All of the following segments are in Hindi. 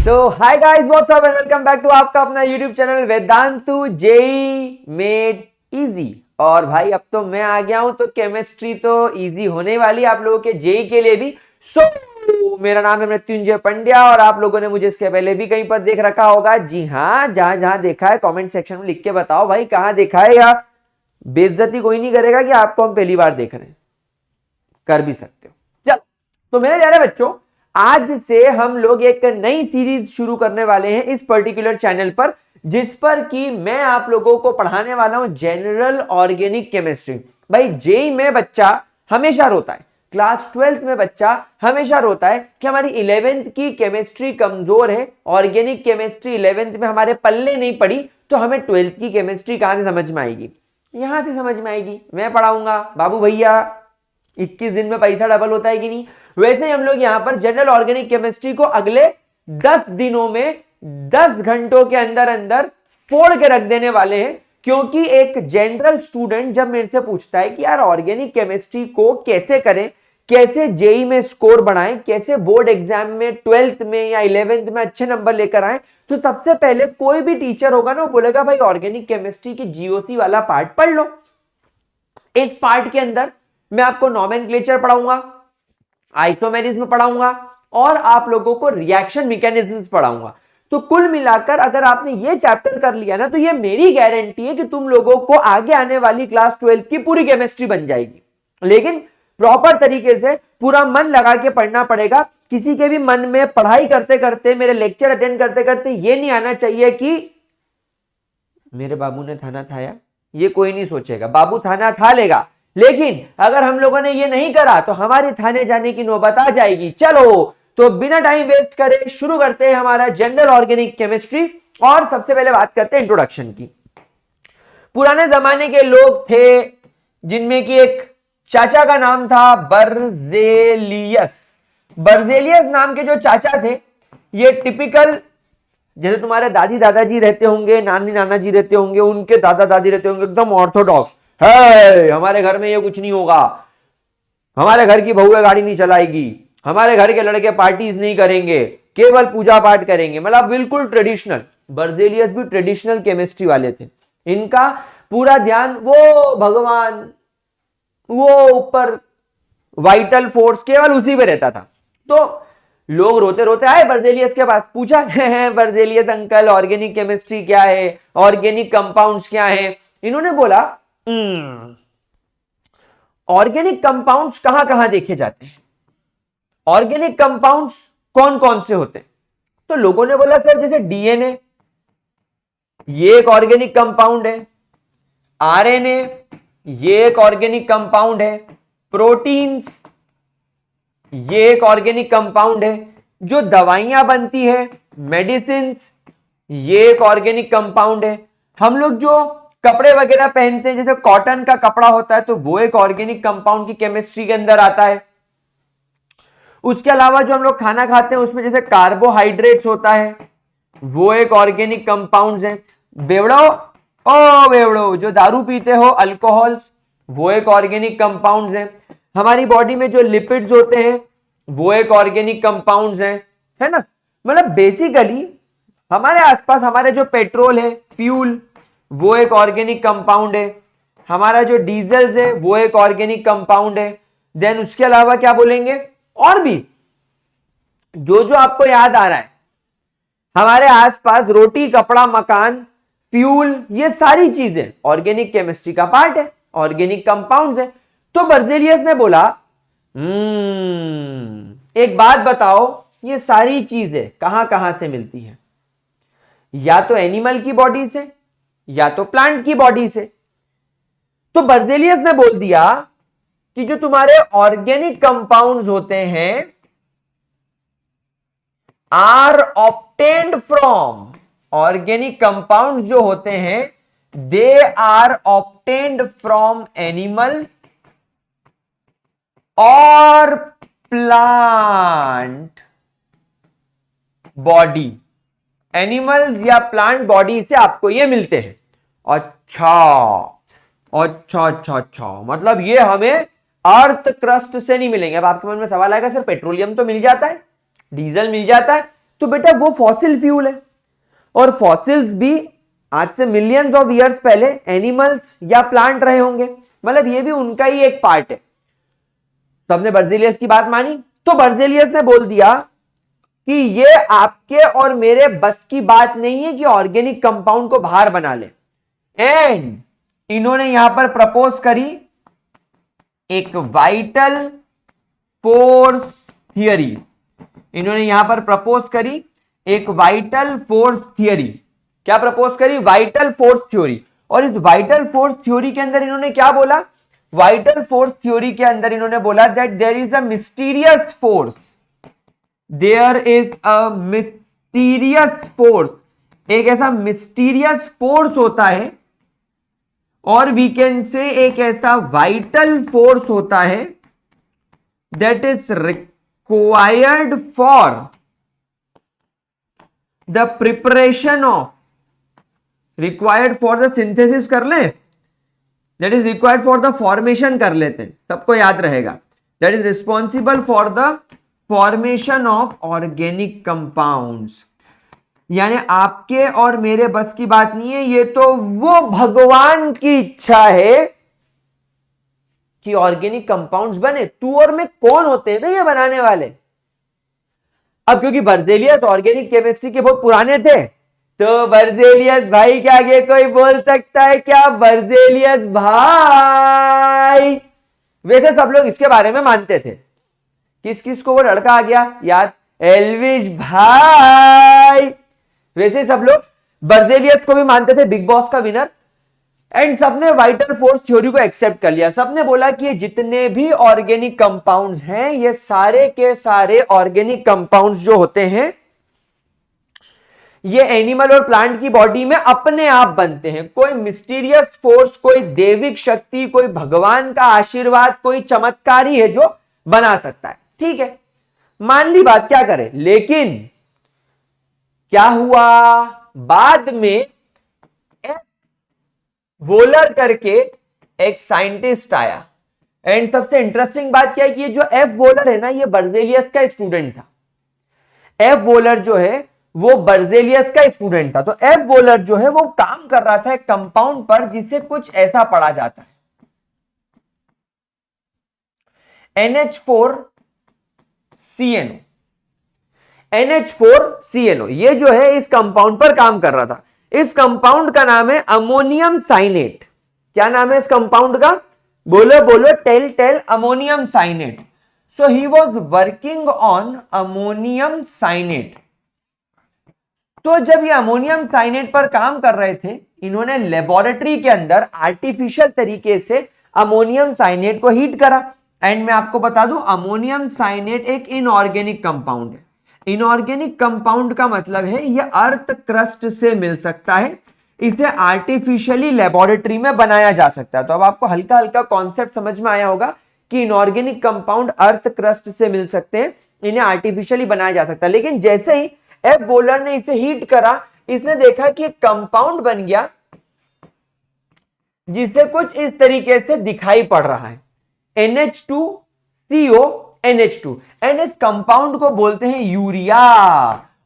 Hi guys, what's up and welcome back to आपका अपना YouTube channel Vedantu JEE made easy. और भाई अब तो मैं आ गया हूं, तो केमिस्ट्री तो इजी होने वाली आप लोगों के जेई के लिए भी। मेरा नाम है मृत्युंजय पंड्या और आप लोगों ने मुझे इसके पहले भी कहीं पर देख रखा होगा। जी हाँ, जहां जहां देखा है कमेंट सेक्शन में लिख के बताओ भाई कहां देखा है, या बेइज्जती कोई नहीं करेगा कि आपको हम पहली बार देख रहे हैं, कर भी सकते हो। चलो, तो मेरे प्यारे बच्चों, आज से हम लोग एक नई सीरीज शुरू करने वाले हैं इस पर्टिकुलर चैनल पर, जिस पर कि मैं आप लोगों को पढ़ाने वाला हूं जनरल ऑर्गेनिक केमिस्ट्री। भाई जेई में बच्चा हमेशा रोता है, क्लास 12th में बच्चा हमेशा रोता है कि हमारी 11th की केमिस्ट्री कमजोर है, ऑर्गेनिक केमिस्ट्री 11th में हमारे पल्ले नहीं पड़ी, तो हमें 12th की केमिस्ट्री कहां से समझ में आएगी। यहां से समझ में आएगी, मैं पढ़ाऊंगा बाबू भैया। 21 दिन में पैसा डबल होता है कि नहीं। वैसे ही हम लोग यहां पर जनरल ऑर्गेनिक केमिस्ट्री को अगले 10 दिनों में 10 घंटों के अंदर अंदर फोड़ के रख देने वाले हैं। क्योंकि एक जनरल स्टूडेंट जब मेरे से पूछता है कि यार ऑर्गेनिक केमिस्ट्री को कैसे करें, कैसे जेई में स्कोर बढ़ाएं, कैसे बोर्ड एग्जाम में 12th में या 11th में अच्छे नंबर लेकर आए, तो सबसे पहले कोई भी टीचर होगा ना, वो बोलेगा भाई ऑर्गेनिक केमिस्ट्री की जीओसी वाला पार्ट पढ़ लो। इस पार्ट के अंदर मैं आपको नॉमेनक्लेचर पढ़ाऊंगा, आइसोमेरिज्म पढ़ाऊंगा और आप लोगों को रिएक्शन मैकेनिज्म पढ़ाऊंगा। तो कुल मिलाकर अगर आपने ये चैप्टर कर लिया ना, तो ये मेरी गारंटी है कि तुम लोगों को आगे आने वाली क्लास 12th की पूरी केमिस्ट्री बन जाएगी। लेकिन प्रॉपर तरीके से पूरा मन लगा के पढ़ना पड़ेगा। किसी के भी मन में पढ़ाई करते करते, मेरे लेक्चर अटेंड करते करते ये नहीं आना चाहिए कि मेरे बाबू ने थाना थाया। ये कोई नहीं सोचेगा, बाबू थाना था लेगा, लेकिन अगर हम लोगों ने ये नहीं करा तो हमारे थाने जाने की नौबत आ जाएगी। चलो, तो बिना टाइम वेस्ट करे शुरू करते हैं हमारा जनरल ऑर्गेनिक केमिस्ट्री। और सबसे पहले बात करते हैं इंट्रोडक्शन की। पुराने जमाने के लोग थे जिनमें कि एक चाचा का नाम था बर्जेलियस। बर्जेलियस नाम के जो चाचा थे, ये टिपिकल जैसे तुम्हारे दादी दादाजी रहते होंगे, नानी नाना जी रहते होंगे, उनके दादा दादी रहते होंगे, एकदम ऑर्थोडॉक्स है। हमारे घर में ये कुछ नहीं होगा, हमारे घर की बहुएं गाड़ी नहीं चलाएगी, हमारे घर के लड़के पार्टीज नहीं करेंगे, केवल पूजा पाठ करेंगे, मतलब बिल्कुल ट्रेडिशनल। बर्जेलियस भी ट्रेडिशनल केमिस्ट्री वाले थे। इनका पूरा ध्यान वो भगवान, वो ऊपर वाइटल फोर्स, केवल उसी पे रहता था। तो लोग रोते रोते आए बर्जेलियस के पास, पूछा है बर्जेलियस अंकल ऑर्गेनिक केमिस्ट्री क्या है, ऑर्गेनिक कंपाउंड्स क्या है। इन्होंने बोला ऑर्गेनिक कंपाउंड्स कहां कहां देखे जाते हैं, ऑर्गेनिक कंपाउंड्स कौन कौन से होते हैं। तो लोगों ने बोला सर जैसे डीएनए, ये एक ऑर्गेनिक कंपाउंड है, आरएनए ये एक ऑर्गेनिक कंपाउंड है, प्रोटीन्स ये एक ऑर्गेनिक कंपाउंड है, जो दवाइयां बनती है मेडिसिन्स ये एक ऑर्गेनिक कंपाउंड है, हम लोग जो कपड़े वगैरह पहनते हैं जैसे कॉटन का कपड़ा होता है, तो वो एक ऑर्गेनिक कंपाउंड की केमिस्ट्री के अंदर आता है। उसके अलावा जो हम लोग खाना खाते हैं उसमें जैसे कार्बोहाइड्रेट्स होता है, वो एक ऑर्गेनिक कंपाउंड्स है। बेवड़ो ओ बेवड़ो, जो दारू पीते हो अल्कोहल्स, वो एक ऑर्गेनिक कंपाउंड्स है। हमारी बॉडी में जो लिपिड्स होते हैं वो एक ऑर्गेनिक कंपाउंड्स हैं, है ना। मतलब बेसिकली हमारे आसपास हमारे जो पेट्रोल है, फ्यूल, वो एक ऑर्गेनिक कंपाउंड है। हमारा जो डीजल्स है वो एक ऑर्गेनिक कंपाउंड है। देन उसके अलावा क्या बोलेंगे, और भी जो जो आपको याद आ रहा है, हमारे आसपास रोटी कपड़ा मकान फ्यूल, ये सारी चीजें ऑर्गेनिक केमिस्ट्री का पार्ट है, ऑर्गेनिक कंपाउंड्स है। तो बर्जेलियस ने बोला एक बात बताओ, ये सारी चीजें कहां कहां से मिलती हैं, या तो एनिमल की बॉडी से या तो प्लांट की बॉडी से। तो बर्जेलियस ने बोल दिया कि जो तुम्हारे ऑर्गेनिक कंपाउंड्स होते हैं are obtained from, organic compound जो होते हैं they are obtained from animal और प्लांट बॉडी, एनिमल्स या प्लांट बॉडी से आपको ये मिलते हैं। अच्छा अच्छा अच्छा अच्छा, मतलब ये हमें अर्थ क्रस्ट से नहीं मिलेंगे। अब आपके मन में सवाल आएगा सर पेट्रोलियम तो मिल जाता है, डीजल मिल जाता है, तो बेटा वो फॉसिल फ्यूल है, और फॉसिल्स भी आज से मिलियंस ऑफ ईयर्स पहले एनिमल्स या प्लांट रहे होंगे, मतलब ये भी उनका ही एक पार्ट है। सबने बर्जेलियस की बात मानी, तो बर्जेलियस ने बोल दिया कि ये आपके और मेरे बस की बात नहीं है कि ऑर्गेनिक कंपाउंड को बाहर बना ले, एंड इन्होंने यहां पर प्रपोज करी एक वाइटल फोर्स थियरी। इन्होंने यहां पर प्रपोज करी एक वाइटल फोर्स थियरी। क्या प्रपोज करी? Vital force theory. और इस वाइटल फोर्स थ्योरी के अंदर इन्होंने क्या बोला? वाइटल फोर्स थ्योरी के अंदर इन्होंने बोला that there is a mysterious force, there is a mysterious force, एक ऐसा मिस्टीरियस फोर्स होता है, और वी कैन से एक ऐसा वाइटल फोर्स होता है that is required for the preparation of, required for the synthesis कर ले, that is required for the formation कर लेते हैं, सबको याद रहेगा, that is responsible for the formation of organic compounds. यानी आपके और मेरे बस की बात नहीं है, ये तो वो भगवान की इच्छा है कि ऑर्गेनिक कंपाउंड्स बने। तू और मैं कौन होते हैं ये बनाने वाले? अब क्योंकि बर्जेलियस ऑर्गेनिक केमिस्ट्री के बहुत पुराने थे, तो बर्जेलियस भाई के आगे कोई बोल सकता है क्या? बर्जेलियस भाई। वैसे सब लोग इसके बारे में मानते थे। किस किस को वो लड़का आ गया याद? एल्विश भाई। वैसे सब लोग बर्जेलियस को भी मानते थे, बिग बॉस का विनर, एंड सबने वाइटल फोर्स थ्योरी को एक्सेप्ट कर लिया। सबने बोला कि ये जितने भी ऑर्गेनिक कंपाउंड्स हैं, ये सारे के सारे ऑर्गेनिक कंपाउंड्स जो होते हैं, ये एनिमल और प्लांट की बॉडी में अपने आप बनते हैं। कोई मिस्टीरियस फोर्स, कोई देविक शक्ति, कोई भगवान का आशीर्वाद, कोई चमत्कार ही है जो बना सकता है। ठीक है, मान ली बात, क्या करें। लेकिन क्या हुआ? बाद में वोलर करके एक साइंटिस्ट आया, एंड सबसे इंटरेस्टिंग बात क्या है कि ये जो एफ वोलर है ना, ये बर्जेलियस का स्टूडेंट था। एफ वोलर जो है वो बर्जेलियस का स्टूडेंट था। तो एफ वोलर जो है वो काम कर रहा था एक कंपाउंड पर जिसे कुछ ऐसा पढ़ा जाता है, NH4CNO। NH4CNO ये जो है इस कंपाउंड पर काम कर रहा था। इस कंपाउंड का नाम है अमोनियम साइनेट। क्या नाम है इस कंपाउंड का? बोलो बोलो, tell ammonium cyanate. So he was working on ammonium cyanate. तो जब ये अमोनियम साइनेट पर काम कर रहे थे, इन्होंने लेबोरेटरी के अंदर आर्टिफिशियल तरीके से अमोनियम साइनेट को हीट करा। एंड मैं आपको बता दूं, अमोनियम साइनेट एक इनऑर्गेनिक कंपाउंड है। इनऑर्गेनिक कंपाउंड का मतलब है यह अर्थ क्रस्ट से मिल सकता है, इसे आर्टिफिशियली लेबोरेटरी में बनाया जा सकता है। तो अब आपको हल्का हल्का कॉन्सेप्ट समझ में आया होगा कि इनऑर्गेनिक कंपाउंड अर्थ क्रस्ट से मिल सकते हैं, इन्हें आर्टिफिशियली बनाया जा सकता है। लेकिन जैसे ही एफ बोलर ने इसे हीट करा, इसने देखा कि एक कंपाउंड बन गया जिसे कुछ इस तरीके से दिखाई पड़ रहा है, NH2CONH2, एंड इस कंपाउंड को बोलते हैं यूरिया।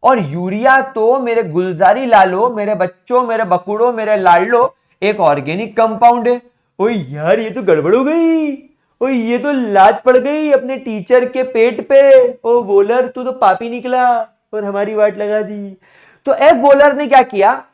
और यूरिया तो मेरे गुलजारी लालो, मेरे बच्चों, मेरे बकुड़ों, मेरे लाडलो, एक ऑर्गेनिक कंपाउंड है। ओए यार, ये तो गड़बड़ हो गई, ओए ये तो लात पड़ गई अपने टीचर के पेट पे। ओ वोलर, तू तो पापी निकला और हमारी वाट लगा दी। तो एफ वोलर ने क्या किया?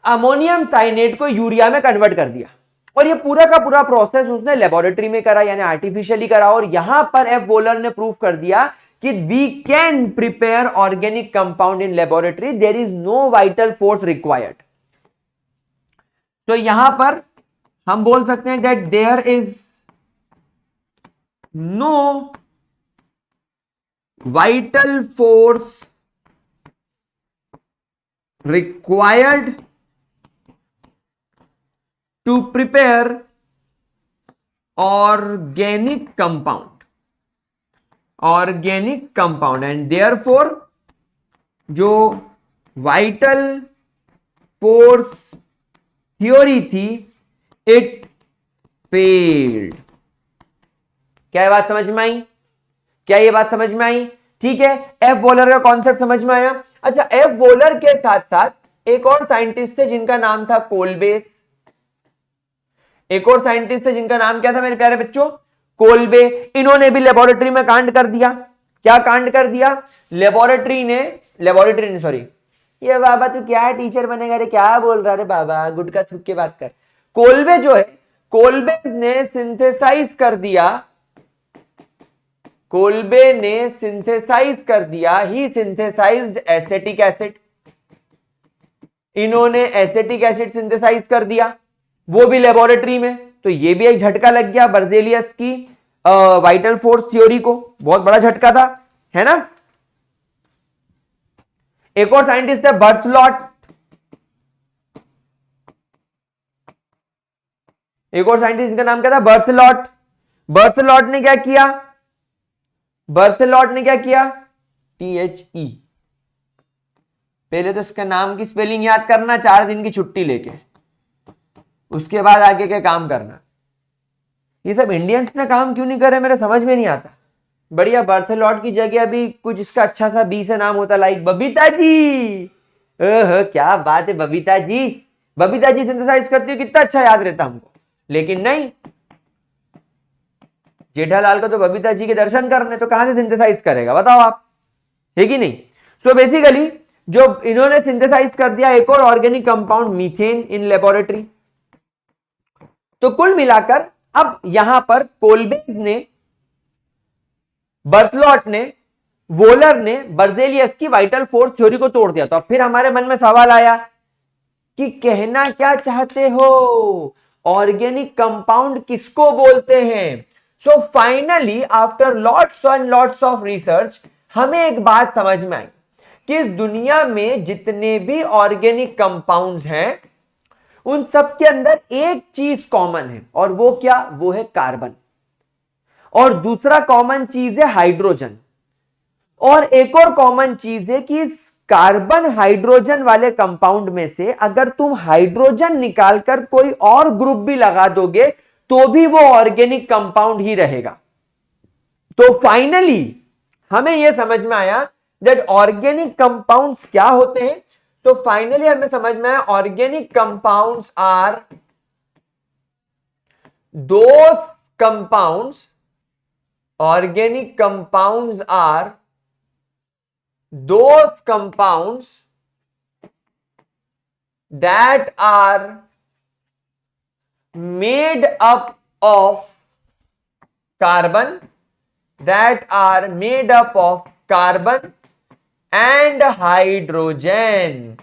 अमोनियम साइनेट को यूरिया में कन्वर्ट कर दिया, और ये पूरा का पूरा प्रोसेस उसने लेबोरेटरी में करा, यानी आर्टिफिशियली करा। और यहां पर एफ वोलर ने प्रूव कर दिया कि we can prepare organic compound in laboratory, there is no vital force required. तो यहां पर हम बोल सकते हैं that there is no vital force required to prepare organic compound and therefore जो vital force theory थी, it failed। क्या ये बात समझ में आई? क्या ये बात समझ में आई? ठीक है, एफ वॉलर का कॉन्सेप्ट समझ में आया। अच्छा, एफ वॉलर के साथ साथ एक और साइंटिस्ट थे जिनका नाम था कोलबे। एक और साइंटिस्ट थे जिनका नाम क्या था मेरे प्यारे बच्चों? कोलबे। इन्होंने भी लेबोरेटरी में कांड कर दिया। क्या कांड कर दिया? लेबोरेटरी ने सॉरी, ये बाबा तू क्या टीचर बनेगा रे, क्या बोल रहा रे बाबा, गुटका थूक के बात कर। कोलबे जो है, कोलबे ने सिंथेसाइज कर दिया, कोलबे ने सिंथेसाइज कर दिया, ही सिंथेसाइज्ड एसिटिक एसिड। इन्होंने एसिटिक एसिड सिंथेसाइज कर दिया, वो भी लेबोरेटरी में। तो ये भी एक झटका लग गया बर्जेलियस की वाइटल फोर्स थ्योरी को, बहुत बड़ा झटका था, है ना। एक और साइंटिस्ट है बर्थलॉट। एक और साइंटिस्ट, इनका नाम क्या था? बर्थलॉट। बर्थलॉट ने क्या किया? बर्थलॉट ने क्या किया? THE। पहले तो इसका नाम की स्पेलिंग याद करना, 4 दिन की छुट्टी लेके, उसके बाद आगे के काम करना। ये सब इंडियंस ने काम क्यों नहीं करे, मेरे समझ में नहीं आता। बढ़िया, बर्थलॉट की जगह अभी कुछ इसका अच्छा सा बी से नाम होता, लाइक बबीता जी। क्या बात है बबीता जी, बबीता जी सिंथेसाइज करती हो, कितना अच्छा याद रहता हमको। लेकिन नहीं, जेठालाल को तो बबीता जी के दर्शन करने, तो कहां से सिंथेसाइज करेगा बताओ आप, है कि नहीं। सो बेसिकली जो इन्होंने सिंथेसाइज कर दिया एक और organic compound methane in laboratory. तो कुल मिलाकर अब यहां पर कोलबेज ने, बर्थलॉट ने, वोलर ने बर्जेलियस की वाइटल फोर्स थ्योरी को तोड़ दिया। तो फिर हमारे मन में सवाल आया कि कहना क्या चाहते हो, ऑर्गेनिक कंपाउंड किसको बोलते हैं। So finally after lots and lots of research हमें एक बात समझ में आई कि इस दुनिया में जितने भी ऑर्गेनिक कंपाउंड्स हैं उन सब के अंदर एक चीज कॉमन है, और वो क्या? वो है कार्बन। और दूसरा कॉमन चीज है हाइड्रोजन। और एक और कॉमन चीज है कि इस कार्बन हाइड्रोजन वाले कंपाउंड में से अगर तुम हाइड्रोजन निकालकर कोई और ग्रुप भी लगा दोगे तो भी वो ऑर्गेनिक कंपाउंड ही रहेगा। तो फाइनली हमें यह समझ में आया दैट ऑर्गेनिक कंपाउंड्स क्या होते हैं। तो फाइनली हमें समझ में आया organic compounds are those compounds, organic compounds are those compounds that are made up of carbon, that are made up of carbon and hydrogen,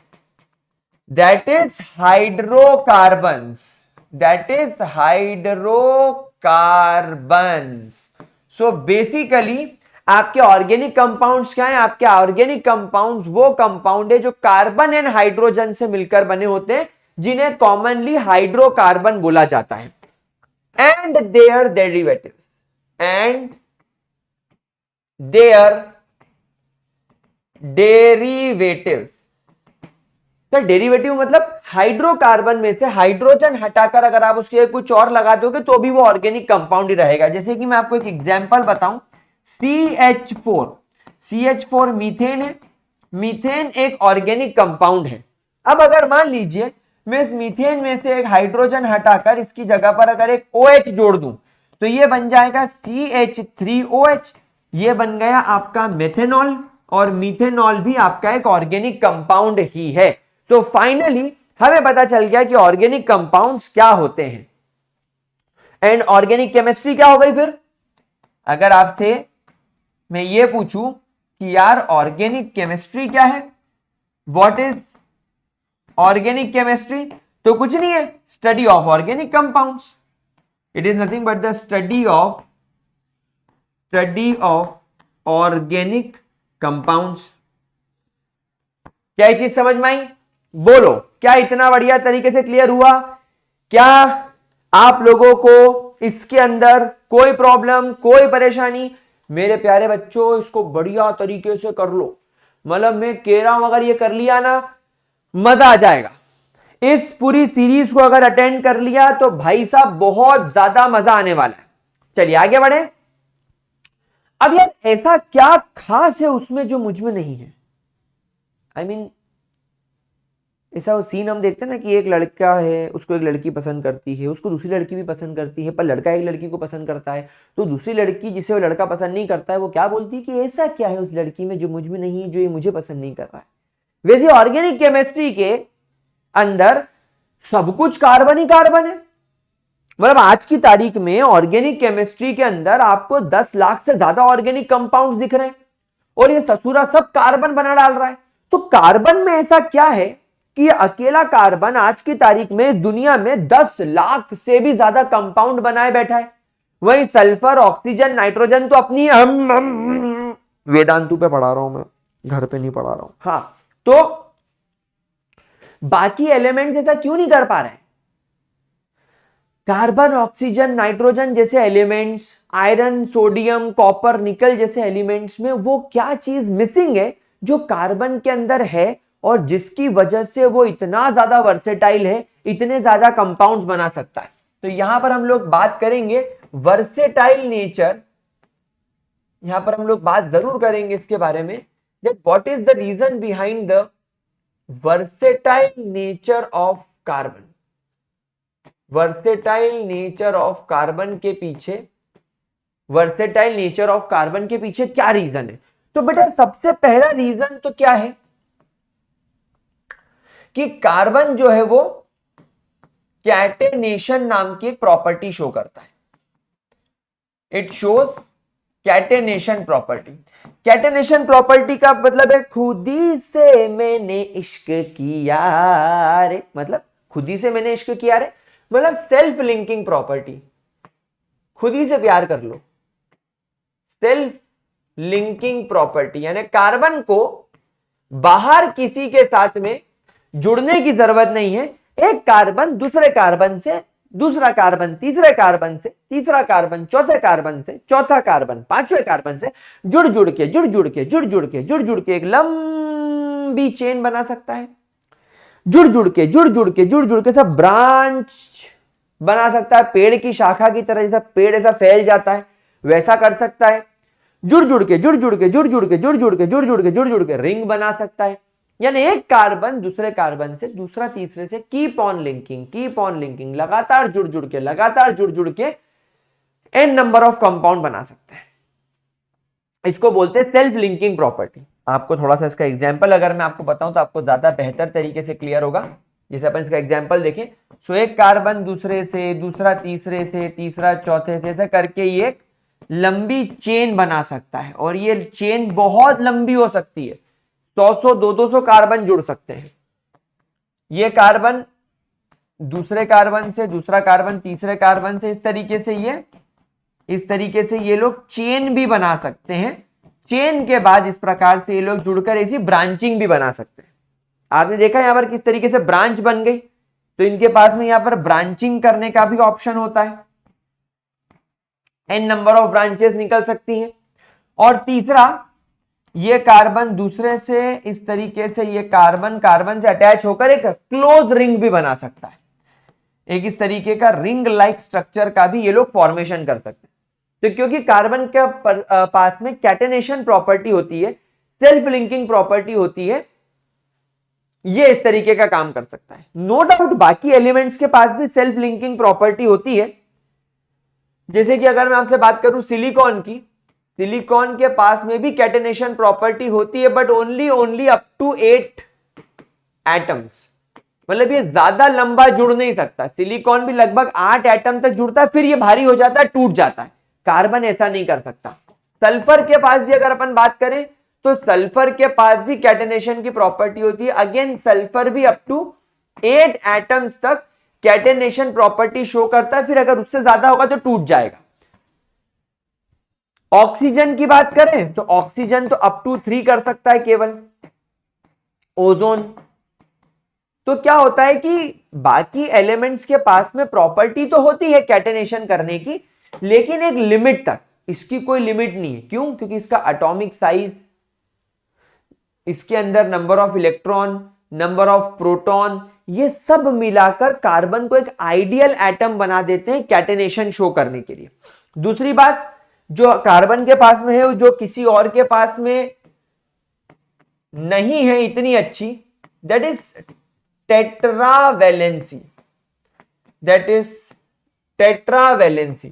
that is hydrocarbons, that is hydrocarbons. So basically आपके ऑर्गेनिक कंपाउंड्स क्या है? आपके ऑर्गेनिक कंपाउंड्स वो कंपाउंड है जो कार्बन एंड हाइड्रोजन से मिलकर बने होते हैं, जिन्हें कॉमनली हाइड्रोकार्बन बोला जाता है। And their derivatives, and their derivatives. Sir derivative मतलब हाइड्रोकार्बन में से हाइड्रोजन हटाकर अगर आप उसके कुछ और लगा दोगे तो भी वो ऑर्गेनिक कंपाउंड ही रहेगा। जैसे कि मैं आपको एक एग्जांपल बताऊं, CH4, CH4 मीथेन है। मीथेन एक ऑर्गेनिक कंपाउंड है। अब अगर मान लीजिए मैं इस मीथेन में से एक हाइड्रोजन हटाकर इसकी जगह पर अगर एक OH जोड़ दूं तो ये बन जाएगा CH3OH। ये बन गया आपका मेथेनॉल, और मीथेनॉल भी आपका एक ऑर्गेनिक कंपाउंड ही है। तो फाइनली हमें पता चल गया कि ऑर्गेनिक कंपाउंड्स क्या होते हैं। एंड ऑर्गेनिक केमिस्ट्री क्या हो गई फिर? अगर आपसे मैं ये पूछूं कि यार ऑर्गेनिक केमिस्ट्री क्या है, व्हाट इज ऑर्गेनिक केमिस्ट्री, तो कुछ नहीं है, study of organic compounds. It is nothing but the study of organic compounds. क्या ये चीज समझ में आई? बोलो, क्या इतना बढ़िया तरीके से क्लियर हुआ? क्या आप लोगों को इसके अंदर कोई प्रॉब्लम, कोई परेशानी? मेरे प्यारे बच्चों इसको बढ़िया तरीके से कर लो, मतलब मैं कह रहा हूं अगर ये कर लिया ना मजा आ जाएगा। इस पूरी सीरीज को अगर अटेंड कर लिया तो भाई साहब बहुत ज्यादा मजा आने वाला है। चलिए आगे बढ़े। अब यार ऐसा क्या खास है उसमें जो मुझ में नहीं है? आई मीन ऐसा वो सीन हम देखते हैं ना कि एक लड़का है, उसको एक लड़की पसंद करती है, उसको दूसरी लड़की भी पसंद करती है, पर लड़का एक लड़की को पसंद करता है, तो दूसरी लड़की जिसे वो लड़का पसंद नहीं करता है वो क्या बोलती है कि ऐसा क्या है उस लड़की में जो मुझ में नहीं है, जो ये मुझे पसंद नहीं कर रहा है। वैसे ऑर्गेनिक केमिस्ट्री के अंदर सब कुछ कार्बन ही कार्बन है। मतलब आज की तारीख में ऑर्गेनिक केमिस्ट्री के अंदर आपको 10 लाख से ज्यादा ऑर्गेनिक कंपाउंड्स दिख रहे हैं और ये ससुरा सब कार्बन बना डाल रहा है। तो कार्बन में ऐसा क्या है कि अकेला कार्बन आज की तारीख में दुनिया में 10 लाख से भी ज्यादा कंपाउंड बनाए बैठा है। वही सल्फर, ऑक्सीजन, नाइट्रोजन तो अपनी वेदांतु पे पढ़ा रहा हूं मैं, घर पे नहीं पढ़ा रहा हूं। हाँ, तो बाकी एलिमेंट्स ऐसा क्यों नहीं कर पा रहे? कार्बन, ऑक्सीजन, नाइट्रोजन जैसे एलिमेंट्स, आयरन, सोडियम, कॉपर, निकल जैसे एलिमेंट्स में वो क्या चीज मिसिंग है जो कार्बन के अंदर है और जिसकी वजह से वो इतना ज्यादा वर्सेटाइल है, इतने ज्यादा कंपाउंड्स बना सकता है। तो यहां पर हम लोग बात करेंगे वर्सेटाइल नेचर, यहां पर हम लोग बात जरूर करेंगे इसके बारे में, that what is the reason behind the versatile nature of carbon. Versatile nature of carbon के पीछे, वर्सेटाइल नेचर ऑफ कार्बन के पीछे क्या रीजन है? तो बेटा सबसे पहला रीजन तो क्या है कि कार्बन जो है वो कैटेनेशन नाम की एक प्रॉपर्टी शो करता है। It shows catenation property. Catenation property का मतलब है खुदी से मैंने इश्क किया रे, मतलब खुदी से मैंने इश्क किया रे, मतलब सेल्फ लिंकिंग प्रॉपर्टी। खुदी से प्यार कर लो, सेल्फ लिंकिंग प्रॉपर्टी, यानी कार्बन को बाहर किसी के साथ में जुड़ने की जरूरत नहीं है। एक कार्बन दूसरे कार्बन से, दूसरा कार्बन तीसरे कार्बन से, तीसरा कार्बन चौथे कार्बन से, चौथा कार्बन पांचवें कार्बन से जुड़ जुड़ के एक लंबी चेन बना सकता है। जुड़ जुड़ के सब ब्रांच बना सकता है, पेड़ की शाखा की तरह, जैसा पेड़ ऐसा फैल जाता है वैसा कर सकता है। जुड़ जुड़ के रिंग बना सकता है। यानी एक कार्बन दूसरे कार्बन से, दूसरा तीसरे से कीप ऑन लिंकिंग, लगातार जुड़ के एन नंबर ऑफ कंपाउंड बना सकते हैं। इसको बोलते हैं सेल्फ लिंकिंग प्रॉपर्टी। आपको थोड़ा सा इसका एग्जांपल अगर मैं आपको बताऊं तो आपको ज्यादा बेहतर तरीके से क्लियर होगा। जैसे अपन इसका एग्जांपल देखें, सो एक कार्बन दूसरे से, दूसरा तीसरे से, तीसरा चौथे से, ऐसा करके ये एक लंबी चेन बना सकता है और ये चेन बहुत लंबी हो सकती है। 100 200 कार्बन जुड़ सकते हैं। ये कार्बन दूसरे कार्बन से, दूसरा कार्बन तीसरे कार्बन से, इस तरीके से ये लोग चेन भी बना सकते हैं। चेन के बाद इस प्रकार से ये लोग जुड़कर ऐसी ब्रांचिंग भी बना सकते हैं। आपने देखा यहां पर किस तरीके से ब्रांच बन गई, तो इनके पास में यहां पर ब्रांचिंग करने का भी ऑप्शन होता है। एन नंबर ऑफ ब्रांचेस निकल सकती हैं। और तीसरा, ये कार्बन दूसरे से, इस तरीके से ये कार्बन से अटैच होकर एक क्लोज रिंग भी बना सकता है। एक इस तरीके का रिंग लाइक स्ट्रक्चर का भी ये लोग फॉर्मेशन कर सकते हैं। तो क्योंकि कार्बन के पास में कैटेनेशन प्रॉपर्टी होती है, सेल्फ लिंकिंग प्रॉपर्टी होती है, ये इस तरीके का काम कर सकता है। नो डाउट बाकी एलिमेंट्स के पास भी सेल्फ लिंकिंग प्रॉपर्टी होती है। जैसे कि अगर मैं आपसे बात करूं सिलिकॉन की, सिलिकॉन के पास में भी कैटेनेशन प्रॉपर्टी होती है, but only up to 8 atoms. मतलब ये ज्यादा लंबा जुड़ नहीं सकता। सिलिकॉन भी लगभग 8 एटम तक जुड़ता है, फिर ये भारी हो जाता है, टूट जाता है। कार्बन ऐसा नहीं कर सकता। सल्फर के पास भी अगर अपन बात करें तो सल्फर के पास भी कैटेनेशन की प्रॉपर्टी होती है। अगेन सल्फर भी अप टू 8 एटम्स तक कैटेनेशन प्रॉपर्टी शो करता है, फिर अगर उससे ज्यादा होगा तो टूट जाएगा। ऑक्सीजन की बात करें तो ऑक्सीजन तो अप टू 3 कर सकता है केवल। ओजोन, तो क्या होता है कि बाकी एलिमेंट्स के पास में प्रॉपर्टी तो होती है कैटेनेशन करने की, लेकिन एक लिमिट तक। इसकी कोई लिमिट नहीं है। क्यों? क्योंकि इसका एटॉमिक साइज, इसके अंदर number of electron, number of proton, ये सब मिलाकर कार्बन को एक आइडियल एटम बना देते हैं कैटेनेशन शो करने के लिए। दूसरी बात, जो कार्बन के पास में है, जो किसी और के पास में नहीं है इतनी अच्छी, that is tetravalency. That is tetravalency.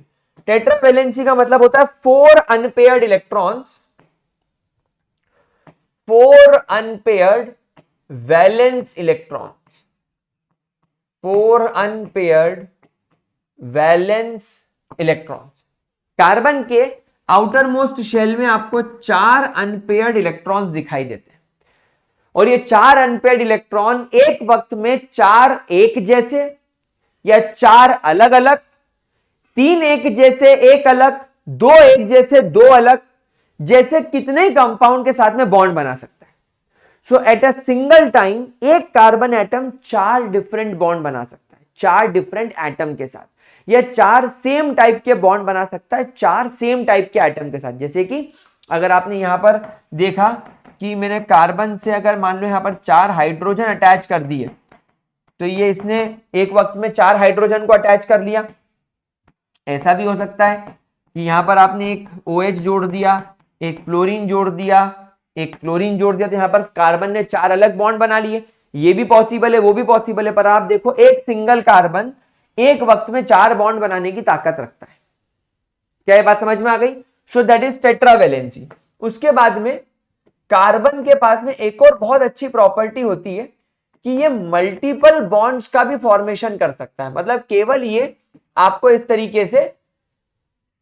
Tetravalency का मतलब होता है 4 unpaired electrons, 4 unpaired valence electrons, 4 unpaired valence electrons. Carbon के आउटर मोस्ट शेल में आपको 4 अनपेयर्ड इलेक्ट्रॉन्स दिखाई देते हैं, और ये 4 अनपेयर्ड इलेक्ट्रॉन एक वक्त में 4 एक जैसे या 4 अलग अलग, 3 एक जैसे एक अलग, 2 एक जैसे 2 अलग, जैसे कितने कंपाउंड के साथ में बॉन्ड बना सकता है। सो एट अ सिंगल टाइम एक कार्बन एटम 4 डिफरेंट बॉन्ड बना सकता है, 4 डिफरेंट एटम के साथ, या 4 सेम टाइप के बॉन्ड बना सकता है 4 सेम टाइप के एटम के साथ। जैसे कि अगर आपने यहां पर देखा कि मैंने कार्बन से अगर मान लो यहां पर 4 हाइड्रोजन अटैच कर दिए, तो ये इसने एक वक्त में 4 हाइड्रोजन को अटैच कर लिया। ऐसा भी हो सकता है कि यहां पर आपने एक OH जोड़ दिया, एक फ्लोरीन जोड़ दिया, एक क्लोरीन जोड़ दिया, तो यहां पर कार्बन ने 4 अलग बॉन्ड बना लिए। ये भी पॉसिबल है, वो भी पॉसिबल है, पर आप देखो एक सिंगल कार्बन एक वक्त में 4 बॉन्ड बनाने की ताकत रखता है। क्या ये बात समझ में आ गई? So that is tetravalency. उसके बाद में कार्बन के पास में एक और बहुत अच्छी प्रॉपर्टी होती है कि ये मल्टीपल बॉन्ड्स का भी फॉर्मेशन कर सकता है। मतलब केवल ये आपको इस तरीके से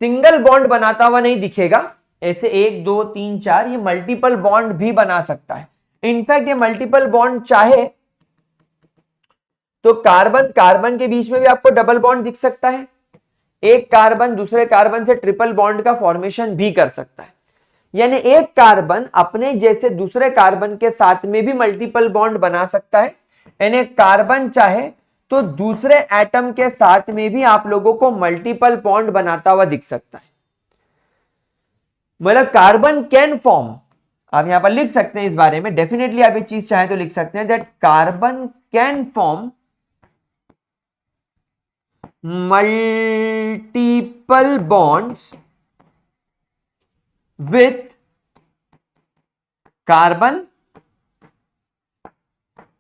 सिंगल बॉन्ड बनाता हुआ नहीं दिखेगा, ऐसे 1 2 3 4, ये मल्टीपल बॉन्ड भी बना सकता है। इनफैक्ट ये मल्टीपल बॉन्ड चाहे तो कार्बन कार्बन के बीच में भी आपको डबल बॉन्ड दिख सकता है, एक कार्बन दूसरे कार्बन से ट्रिपल बॉन्ड का फॉर्मेशन भी कर सकता है। यानी एक कार्बन अपने जैसे दूसरे कार्बन के साथ में भी मल्टीपल बॉन्ड बना सकता है। यानी कार्बन चाहे तो दूसरे एटम के साथ में भी आप लोगों को मल्टीपल बॉन्ड बनाता हुआ दिख सकता है। मतलब कार्बन कैन फॉर्म, आप यहां पर लिख सकते हैं इस बारे में, डेफिनेटली आप ये चीज चाहे तो लिख सकते हैं that carbon can form multiple bonds with carbon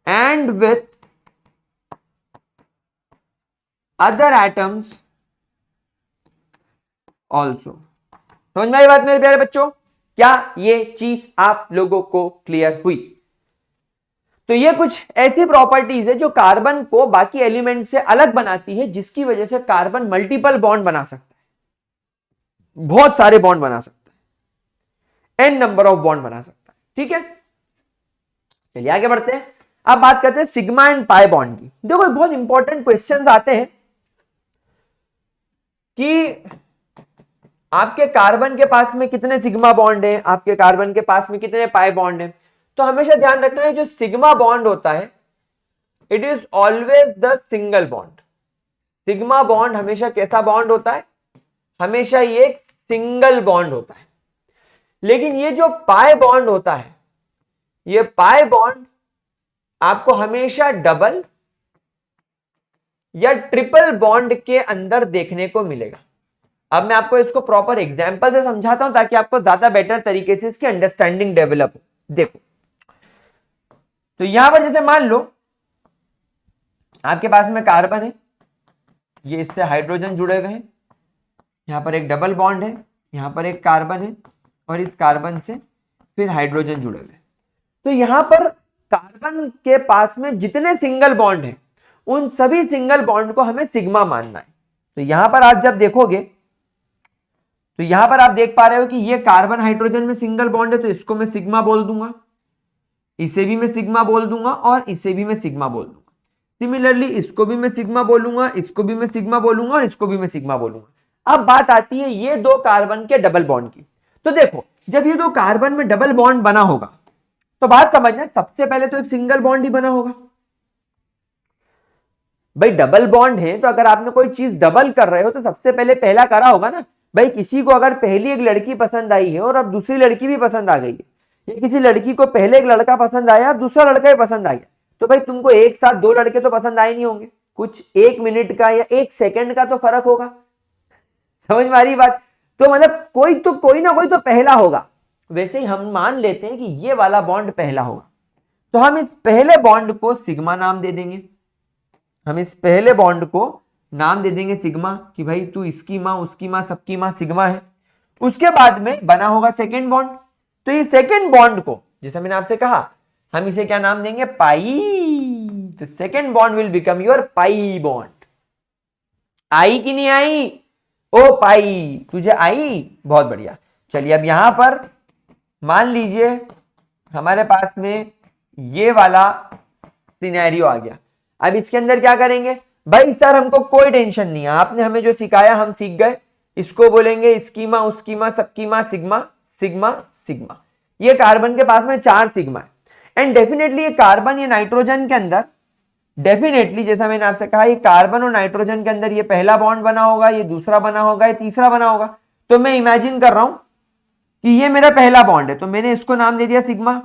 and with other atoms also. समझ में आई बात मेरे प्यारे बच्चों? क्या ये चीज आप लोगों को क्लियर हुई? तो ये कुछ ऐसी प्रॉपर्टीज है जो कार्बन को बाकी एलिमेंट से अलग बनाती है, जिसकी वजह से कार्बन मल्टीपल बॉन्ड बना सकता है, बहुत सारे बॉन्ड बना सकता है, n नंबर ऑफ बॉन्ड बना सकता है। ठीक है, चलिए आगे बढ़ते हैं। अब बात करते हैं सिग्मा एंड पाई बॉन्ड की। देखो बहुत इंपॉर्टेंट क्वेश्चंस आते हैं कि आपके कार्बन के पास में कितने सिग्मा बॉन्ड है, आपके कार्बन के पास में कितने पाई बॉन्ड है। तो हमेशा ध्यान रखना है जो सिग्मा बॉन्ड होता है it is always the single bond. Sigma bond हमेशा कैसा बॉन्ड होता है? हमेशा ये एक सिंगल बॉन्ड होता है। लेकिन ये जो पाई बॉन्ड होता है, ये पाई बॉन्ड आपको हमेशा डबल या ट्रिपल बॉन्ड के अंदर देखने को मिलेगा। अब मैं आपको इसको प्रॉपर एग्जांपल से समझाता हूं ताकि आपको ज्यादा बेटर तरीके से इसकी अंडरस्टैंडिंग डेवलप हो। देखो, तो यहां पर जैसे मान लो आपके पास में कार्बन है, ये इससे हाइड्रोजन जुड़े हुए हैं, यहां पर एक डबल बॉन्ड है, यहां पर एक कार्बन है, और इस कार्बन से फिर हाइड्रोजन जुड़े हुए हैं। तो यहां पर कार्बन के पास में जितने सिंगल बॉन्ड हैं उन सभी सिंगल बॉन्ड को हमें सिग्मा मानना है। तो यहां पर आप जब देखोगे तो यहां पर आप देख पा रहे हो कि ये कार्बन हाइड्रोजन में सिंगल बॉन्ड है, तो इसको मैं सिग्मा बोल दूंगा, इसे भी मैं सिग्मा बोल दूंगा, और इसे भी मैं सिग्मा बोल दूंगा। सिमिलरली इसको भी मैं सिग्मा बोलूंगा, इसको भी मैं सिग्मा बोलूंगा, और इसको भी मैं सिग्मा बोलूंगा। अब बात आती है ये 2 कार्बन के डबल बॉन्ड की। तो देखो, जब ये 2 कार्बन में डबल बॉन्ड बना होगा तो बात समझना, सबसे पहले तो एक सिंगल बॉन्ड ही बना होगा। भाई डबल बॉन्ड है तो अगर आपने कोई चीज डबल कर रहे हो तो सबसे पहले पहला करा होगा ना। भाई किसी को अगर पहली एक लड़की पसंद आई है और अब दूसरी लड़की भी पसंद आ गई है, या किसी लड़की को पहले एक लड़का पसंद आया अब दूसरा लड़का भी पसंद आ गया, तो भाई तुमको एक साथ 2 लड़के तो पसंद आए नहीं होंगे, कुछ 1 मिनट का या 1 सेकंड का तो फर्क होगा। समझ में आ रही बात? तो मतलब कोई ना कोई तो पहला होगा। वैसे ही हम मान लेते हैं कि ये वाला बॉन्ड पहला होगा, तो हम इस पहले बॉन्ड को सिग्मा नाम दे देंगे। हम इस पहले बॉन्ड को नाम दे देंगे सिग्मा, कि भाई तू इसकी मां उसकी मां सबकी मां सिग्मा है। उसके बाद में बना होगा सेकेंड बॉन्ड, तो ये सेकेंड बॉन्ड को, जैसे मैंने आपसे कहा, हम इसे क्या नाम देंगे, पाई। तो second bond will become your pi bond. आई कि नहीं आई? ओ पाई, तुझे आई, बहुत बढ़िया। चलिए अब यहां पर मान लीजिए हमारे पास में ये वाला सिनेरियो आ गया। अब इसके अंदर क्या करेंगे भाई? सर हमको कोई टेंशन नहीं है, आपने हमें जो सिखाया हम सीख गए। इसको बोलेंगे इसकी मां उसकी मां सबकी मां सिग्मा सिग्मा सिग्मा। ये कार्बन के पास में 4 सिग्मा है, एंड डेफिनेटली ये कार्बन ये नाइट्रोजन के अंदर, डेफिनेटली जैसा मैंने आपसे कहा, ये कार्बन और नाइट्रोजन के अंदर ये पहला बॉन्ड बना होगा, ये दूसरा बना होगा, ये तीसरा बना होगा। तो मैं इमेजिन कर रहा हूं कि ये मेरा पहला बॉन्ड है, तो मैंने इसको नाम दे दिया सिग्मा।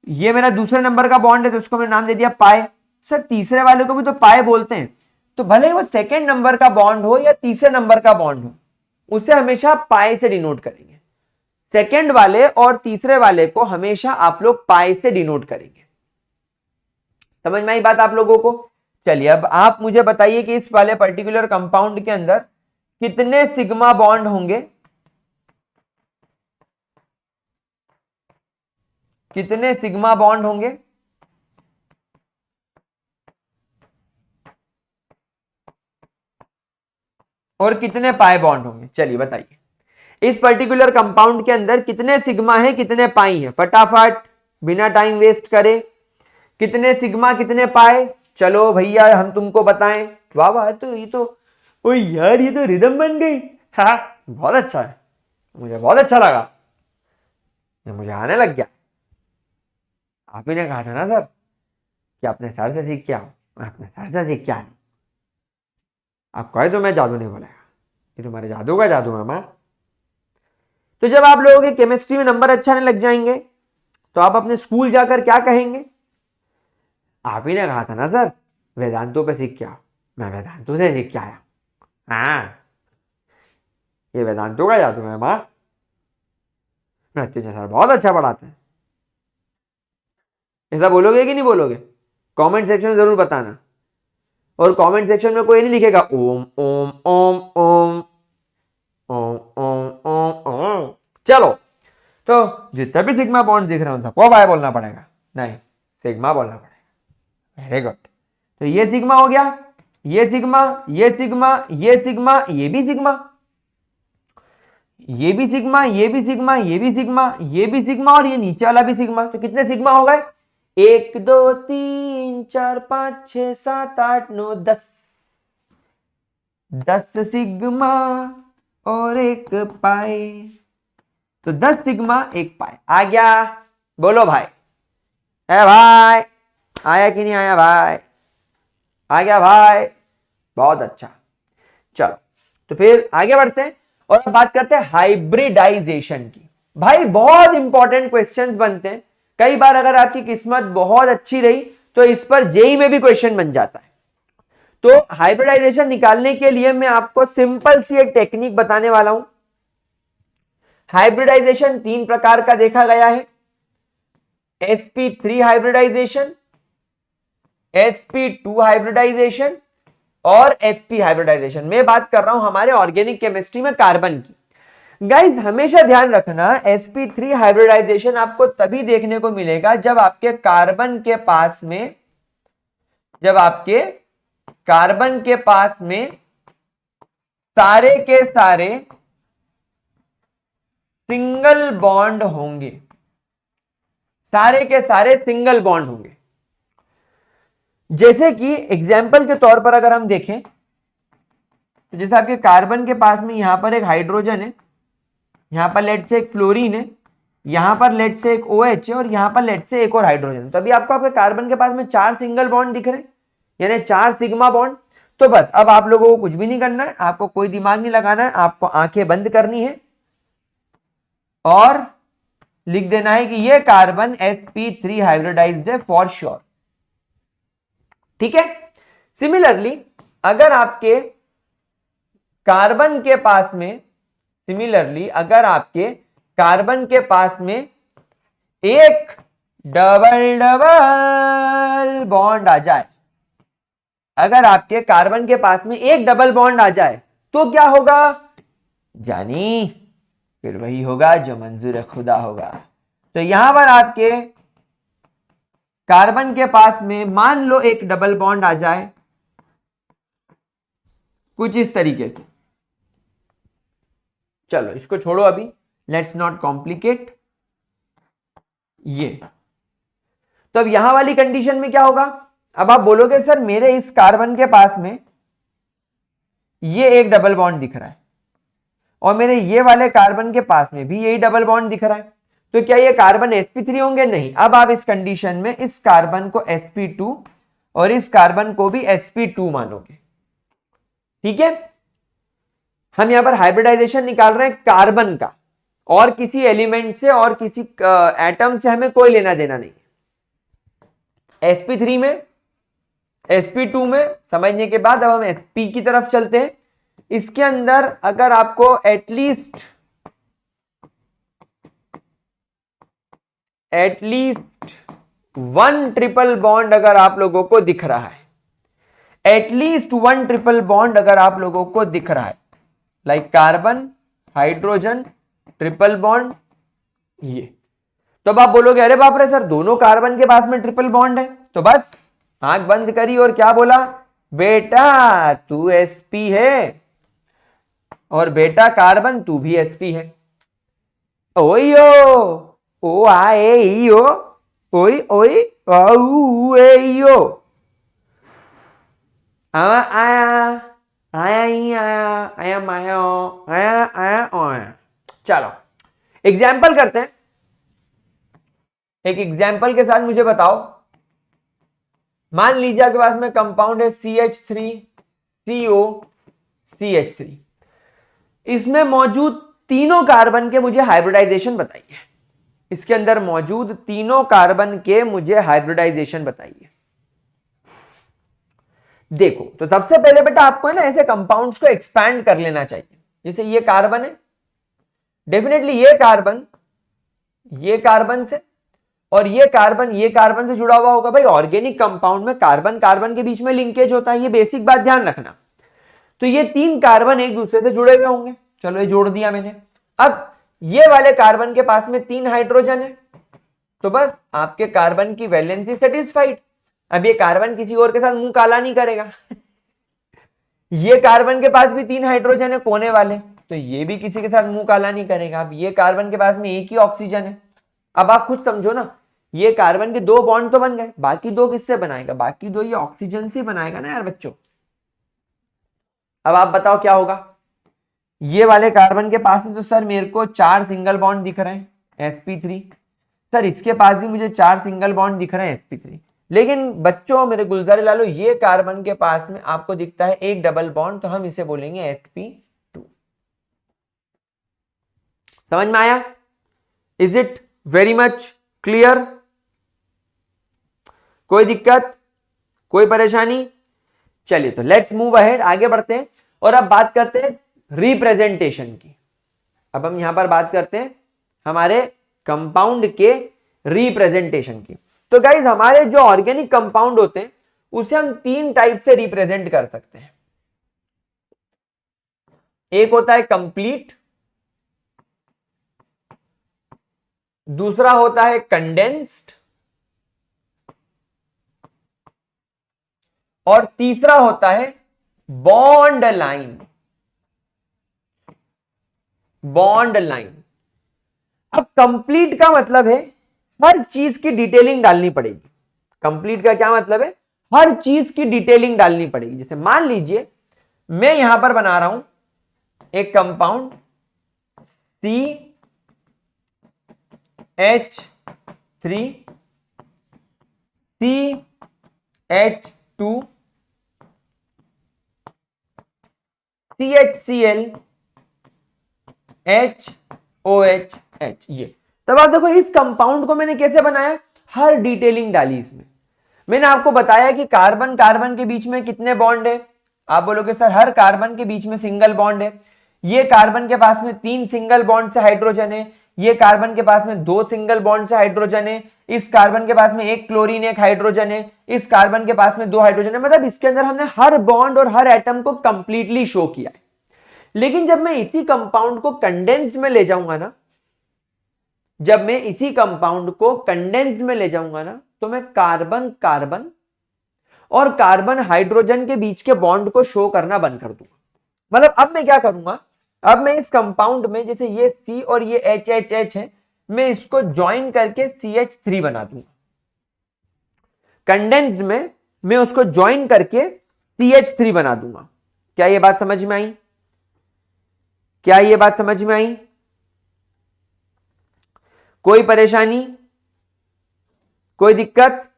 ये मेरा दूसरे नंबर का बॉन्ड है, तो इसको मैंने नाम दे दिया पाई। सर तीसरे वाले को भी तो पाई बोलते हैं, तो भले वो सेकेंड नंबर का बॉन्ड हो या तीसरे नंबर का बॉन्ड हो, उसे हमेशा पाई से डिनोट करेंगे। सेकेंड वाले और तीसरे वाले को हमेशा आप लोग पाई से डिनोट करेंगे। समझ में आई बात आप लोगों को? चलिए अब आप मुझे बताइए कि इस वाले पर्टिकुलर कंपाउंड के अंदर कितने सिग्मा बॉन्ड होंगे? कितने सिग्मा बॉन्ड होंगे? और कितने पाई बॉन्ड होंगे? चलिए बताइए, इस पर्टिकुलर कंपाउंड के अंदर कितने सिग्मा है कितने पाई है? फटाफट बिना टाइम वेस्ट करे, कितने सिग्मा कितने पाई? चलो भैया हम तुमको बताएं। वाह वाह, तो ये तो, ओ यार ये तो रिदम बन गई। हाँ बहुत अच्छा है, मुझे बहुत अच्छा लगा, ये मुझे आने लग गया। आप ही ने कहा था ना सर कि अपने सर से सीख के आओ, मैं अपने सर से सीख के आया। आप कहे तो मैं जादू नहीं बोलेगा, ये तुम्हारे जादू का जादू है मां। तो जब आप लोगों के केमिस्ट्री में नंबर अच्छा नहीं लग जाएंगे तो आप अपने स्कूल जाकर क्या कहेंगे? आप ही ने कहा था ना सर वेदांतों पे सीख के आओ, मैं वेदांतों से सीख के आया। हाँ ये वेदांतों का जादू है मां, सर बहुत अच्छा पढ़ाते हैं। ऐसा बोलोगे कि नहीं बोलोगे? कमेंट सेक्शन में जरूर बताना। और कमेंट सेक्शन में कोई नहीं लिखेगा ओम ओम ओम ओम ओम ओम ओम ओम। चलो तो जितने भी सिग्मा बॉन्ड दिख रहे हैं सबको बाय बोलना पड़ेगा, नहीं सिग्मा बोलना पड़ेगा। Very good. तो ये सिग्मा हो गया, ये सिग्मा, ये सिग्मा, ये सिग्मा, ये भी सिग्मा, ये भी सिग्मा, ये भी सिग्मा, ये भी सिग्मा, ये भी सिग्मा, और ये नीचे वाला भी सिग्मा। तो कितने सिग्मा हो गए? 1 2 3 4 5 6 7 8 9 10 10 सिग्मा और 1 पाई। तो 10 सिग्मा 1 पाई आ गया। बोलो भाई, है भाई? आया कि नहीं आया भाई? आ गया भाई, बहुत अच्छा। चलो तो फिर आगे बढ़ते हैं और अब बात करते हैं हाइब्रिडाइजेशन की। भाई बहुत इंपॉर्टेंट क्वेश्चंस बनते हैं, कई बार अगर आपकी किस्मत बहुत अच्छी रही तो इस पर जेई में भी क्वेश्चन बन जाता है। तो हाइब्रिडाइजेशन निकालने के लिए मैं आपको सिंपल सी एक टेक्निक बताने वाला हूं। हाइब्रिडाइजेशन 3 प्रकार का देखा गया है, sp3 हाइब्रिडाइजेशन, sp2 हाइब्रिडाइजेशन और sp हाइब्रिडाइजेशन। मैं बात कर रहा हूं हमारे ऑर्गेनिक केमिस्ट्री में कार्बन की। गाइज हमेशा ध्यान रखना, sp3 हाइब्रिडाइजेशन आपको तभी देखने को मिलेगा जब आपके कार्बन के पास में, जब आपके कार्बन के पास में सारे के सारे सिंगल बॉन्ड होंगे, सारे के सारे सिंगल बॉन्ड होंगे। जैसे कि एग्जाम्पल के तौर पर अगर हम देखें तो जैसे आपके कार्बन के पास में यहां पर एक हाइड्रोजन है, यहां पर लेट से एक फ्लोरीन है, यहां पर लेट से एक OH है और यहां पर लेट से एक और हाइड्रोजन। तो अभी आपको आपके कार्बन के पास में 4 सिंगल बॉन्ड दिख रहे हैं, यानी 4 सिग्मा बॉन्ड। तो बस अब आप लोगों को कुछ भी नहीं करना है, आपको कोई दिमाग नहीं लगाना है, आपको आंखें बंद करनी है और लिख देना है कि ये कार्बन sp3 हाइब्रिडाइज्ड है फॉर श्योर। ठीक है। सिमिलरली अगर आपके कार्बन के पास में सिमिलरली अगर आपके कार्बन के पास में एक डबल डबल बॉन्ड आ जाए, अगर आपके कार्बन के पास में एक डबल बॉन्ड आ जाए तो क्या होगा जानी? फिर वही होगा जो मंजूर खुदा होगा। तो यहां पर आपके कार्बन के पास में मान लो एक डबल बॉन्ड आ जाए कुछ इस तरीके से। चलो इसको छोड़ो अभी, लेट्स नॉट कॉम्प्लिकेट ये। तो अब यहां वाली कंडीशन में क्या होगा? अब आप बोलोगे सर मेरे इस कार्बन के पास में ये एक डबल बॉन्ड दिख रहा है और मेरे ये वाले कार्बन के पास में भी यही डबल बॉन्ड दिख रहा है, तो क्या ये कार्बन sp3 होंगे? नहीं। अब आप इस कंडीशन में इस कार्बन को sp2 और इस कार्बन को भी sp2 मानोगे, ठीक है। हम यहां पर हाइब्रिडाइजेशन निकाल रहे हैं कार्बन का, और किसी एलिमेंट से और किसी एटम से हमें कोई लेना देना नहीं। sp3 में, sp2 में समझने के बाद अब हम sp की तरफ चलते हैं। इसके अंदर अगर आपको एटलीस्ट 1 ट्रिपल बॉन्ड अगर आप लोगों को दिख रहा है, एटलीस्ट 1 ट्रिपल बॉन्ड अगर आप लोगों को दिख रहा है, like carbon hydrogen triple bond ये, तो अब आप बोलोगे अरे बाप रे सर दोनों कार्बन के पास में ट्रिपल बॉन्ड है। तो बस आंख बंद करी और क्या बोला? बेटा तू sp है और बेटा कार्बन तू भी sp है। ओयो ओ आए यो ओई ओई आऊ ए यो आया आया आया आया आया आया आया आया। चलो एग्जाम्पल करते हैं। एक एग्जाम्पल के साथ मुझे बताओ, मान लीजिए आपके पास में कंपाउंड है CH3CO CH3, इसमें मौजूद तीनों कार्बन के मुझे हाइब्रिडाइजेशन बताइए। इसके अंदर मौजूद तीनों कार्बन के मुझे हाइब्रिडाइजेशन बताइए। देखो तो सबसे पहले बेटा आपको है ना ऐसे कंपाउंड्स को एक्सपैंड कर लेना चाहिए। जैसे ये कार्बन है, डेफिनेटली ये कार्बन से और ये कार्बन से जुड़ा हुआ होगा। भाई ऑर्गेनिक कंपाउंड में कार्बन कार्बन के बीच में लिंकेज होता है, ये बेसिक बात ध्यान रखना। तो ये 3 कार्बन एक दूसरे से जुड़े हुए होंगे। चलो ये जोड़ दिया मैंने। अब ये वाले कार्बन के पास में 3 हाइड्रोजन है, तो बस आपके कार्बन की वैलेंसी सेटिस्फाइड। अब ये कार्बन किसी और के साथ मुंह काला नहीं करेगा। ये कार्बन के पास भी 3 हाइड्रोजन है कोने वाले, तो ये भी किसी के साथ मुंह काला नहीं करेगा। अब ये कार्बन के पास में एक ही ऑक्सीजन है। अब आप खुद समझो ना, ये कार्बन के 2 बॉन्ड तो बन गए, बाकी 2 किससे बनाएगा? बाकी 2 ये ऑक्सीजन से बनाएगा ना यार बच्चों। अब आप बताओ क्या होगा? ये वाले कार्बन के पास में तो सर मेरे को 4 सिंगल बॉन्ड दिख रहे हैं sp3, सर इसके पास भी मुझे 4 सिंगल बॉन्ड दिख रहे हैं sp3, लेकिन बच्चों मेरे गुलजारे लालो ये कार्बन के पास में आपको दिखता है एक डबल बॉन्ड, तो हम इसे बोलेंगे sp2। समझ में आया? Is it very much clear? कोई दिक्कत, कोई परेशानी? चलिए तो लेट्स मूव अहेड, आगे बढ़ते हैं और अब बात करते हैं रिप्रेजेंटेशन की। अब हम यहां पर बात करते हैं हमारे कंपाउंड के रिप्रेजेंटेशन की। तो गाइज हमारे जो ऑर्गेनिक कंपाउंड होते हैं उसे हम 3 टाइप से रिप्रेजेंट कर सकते हैं। एक होता है कंप्लीट, दूसरा होता है कंडेंस्ड और तीसरा होता है बॉन्ड लाइन। Bond line. अब कंप्लीट का मतलब है हर चीज की डिटेलिंग डालनी पड़ेगी। कंप्लीट का क्या मतलब है? हर चीज की डिटेलिंग डालनी पड़ेगी। जैसे मान लीजिए मैं यहां पर बना रहा हूं एक compound CH3 CH2 CHCl HOH ये। तब आप देखो इस कंपाउंड को मैंने कैसे बनाया, हर डिटेलिंग डाली इसमें। मैंने आपको बताया कि कार्बन कार्बन के बीच में कितने बॉन्ड है। आप बोलोगे सर हर कार्बन के बीच में सिंगल बॉन्ड है। ये कार्बन के पास में 3 सिंगल बॉन्ड से हाइड्रोजन है, ये कार्बन के पास में 2 सिंगल बॉन्ड से हाइड्रोजन है, इस कार्बन के पास में 1 क्लोरीन 1 हाइड्रोजन है, इस कार्बन के पास में 2 हाइड्रोजन है। मतलब इसके अंदर हमने हर बॉन्ड और हर एटम को कंप्लीटली शो किया है। लेकिन जब मैं इसी कंपाउंड को कंडेंस्ड में ले जाऊंगा ना, जब मैं इसी कंपाउंड को कंडेंस्ड में ले जाऊंगा ना, तो मैं कार्बन कार्बन और कार्बन हाइड्रोजन के बीच के बॉन्ड को शो करना बंद कर दूंगा। मतलब अब मैं क्या करूंगा, अब मैं इस कंपाउंड में जैसे ये C और ये HHH है, मैं इसको ज्वाइन करके CH3 बना दूंगा। कंडेंस्ड में मैं उसको ज्वाइन करके CH3 बना दूंगा। क्या ये बात समझ में आई? क्या ये बात समझ में आई? कोई परेशानी, कोई दिक्कत?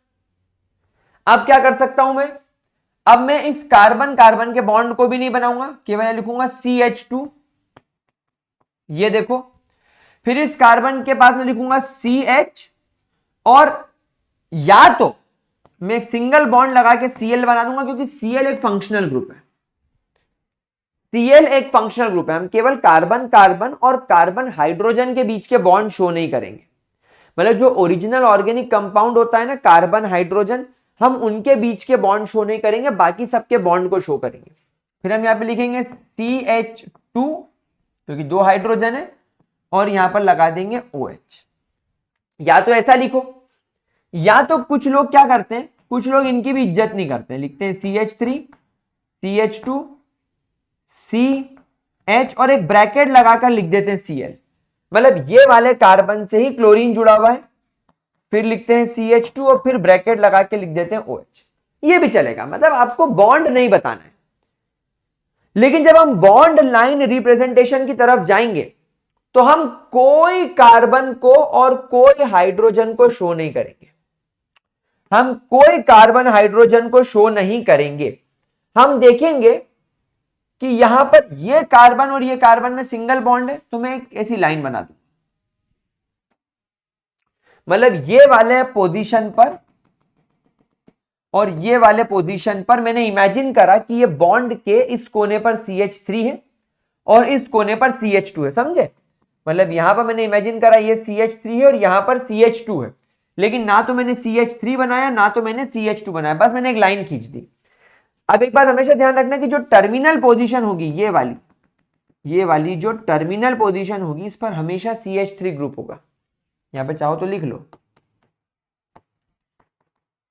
अब क्या कर सकता हूं मैं, अब मैं इस कार्बन कार्बन के बॉन्ड को भी नहीं बनाऊंगा, केवल लिखूंगा CH2, ये देखो। फिर इस कार्बन के पास में लिखूंगा CH, और या तो मैं एक सिंगल बॉन्ड लगा के Cl बना दूंगा, क्योंकि Cl एक फंक्शनल ग्रुप है। Cl एक फंक्शनल ग्रुप है, हम केवल कार्बन कार्बन और कार्बन हाइड्रोजन के बीच के बॉन्ड शो नहीं करेंगे। मतलब जो ओरिजिनल ऑर्गेनिक कंपाउंड होता है ना, कार्बन हाइड्रोजन, हम उनके बीच के बॉन्ड शो नहीं करेंगे, बाकी सबके बॉन्ड को शो करेंगे। फिर हम यहां पे लिखेंगे CH2, क्योंकि 2 हाइड्रोजन है, और यहां पर लगा देंगे OH। या तो ऐसा लिखो, या तो कुछ लोग क्या करते हैं, कुछ लोग इनकी भी इज्जत नहीं करते हैं, लिखते हैं CH3 CH2 CH और एक ब्रैकेट लगाकर लिख देते हैं Cl। मतलब ये वाले कार्बन से ही क्लोरीन जुड़ा हुआ है, फिर लिखते हैं CH2 और फिर ब्रैकेट लगा के लिख देते हैं OH। ये भी चलेगा, मतलब आपको बॉन्ड नहीं बताना है। लेकिन जब हम बॉन्ड लाइन रिप्रेजेंटेशन की तरफ जाएंगे, तो हम कोई कार्बन को और कोई हाइड्रोजन को शो नहीं करेंगे। हम कोई कार्बन हाइड्रोजन को शो नहीं करेंगे। हम देखेंगे कि यहां पर ये कार्बन और ये कार्बन में सिंगल बॉन्ड है, तो मैं एक ऐसी लाइन बना दूं। मतलब ये वाले पोजीशन पर और ये वाले पोजीशन पर मैंने इमेजिन करा कि ये बॉन्ड के इस कोने पर CH3 है और इस कोने पर CH2 है, समझे? मतलब यहां पर मैंने इमेजिन करा ये CH3 है और यहां पर CH2 है, लेकिन ना तो मैंने CH3 बनाया ना तो मैंने CH2 बनाया, बस मैंने एक लाइन खींच दी। अब एक बात हमेशा ध्यान रखना कि जो टर्मिनल पोजीशन होगी, ये वाली जो टर्मिनल पोजीशन होगी, इस पर हमेशा CH3 ग्रुप होगा। यहां पे चाहो तो लिख लो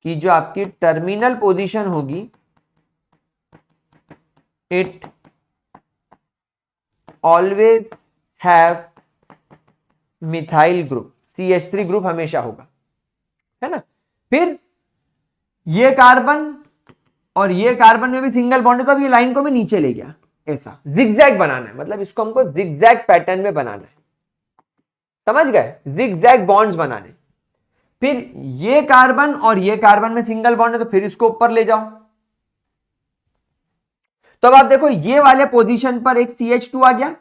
कि जो आपकी टर्मिनल पोजीशन होगी, it always have methyl group, CH3 group हमेशा होगा, है ना। फिर ये कार्बन और ये कार्बन में भी सिंगल बॉन्ड है, तो अब ये लाइन को मैं नीचे ले गया, ऐसा जिगजैग बनाना है। मतलब इसको हमको जिगजैग पैटर्न में बनाना है, समझ गए? जिगजैग बॉन्ड्स बनाने। फिर ये कार्बन और ये कार्बन में सिंगल बॉन्ड है, तो फिर इसको ऊपर ले जाओ। तो अब आप देखो, ये वाले पोजीशन पर एक CH2 आ गया,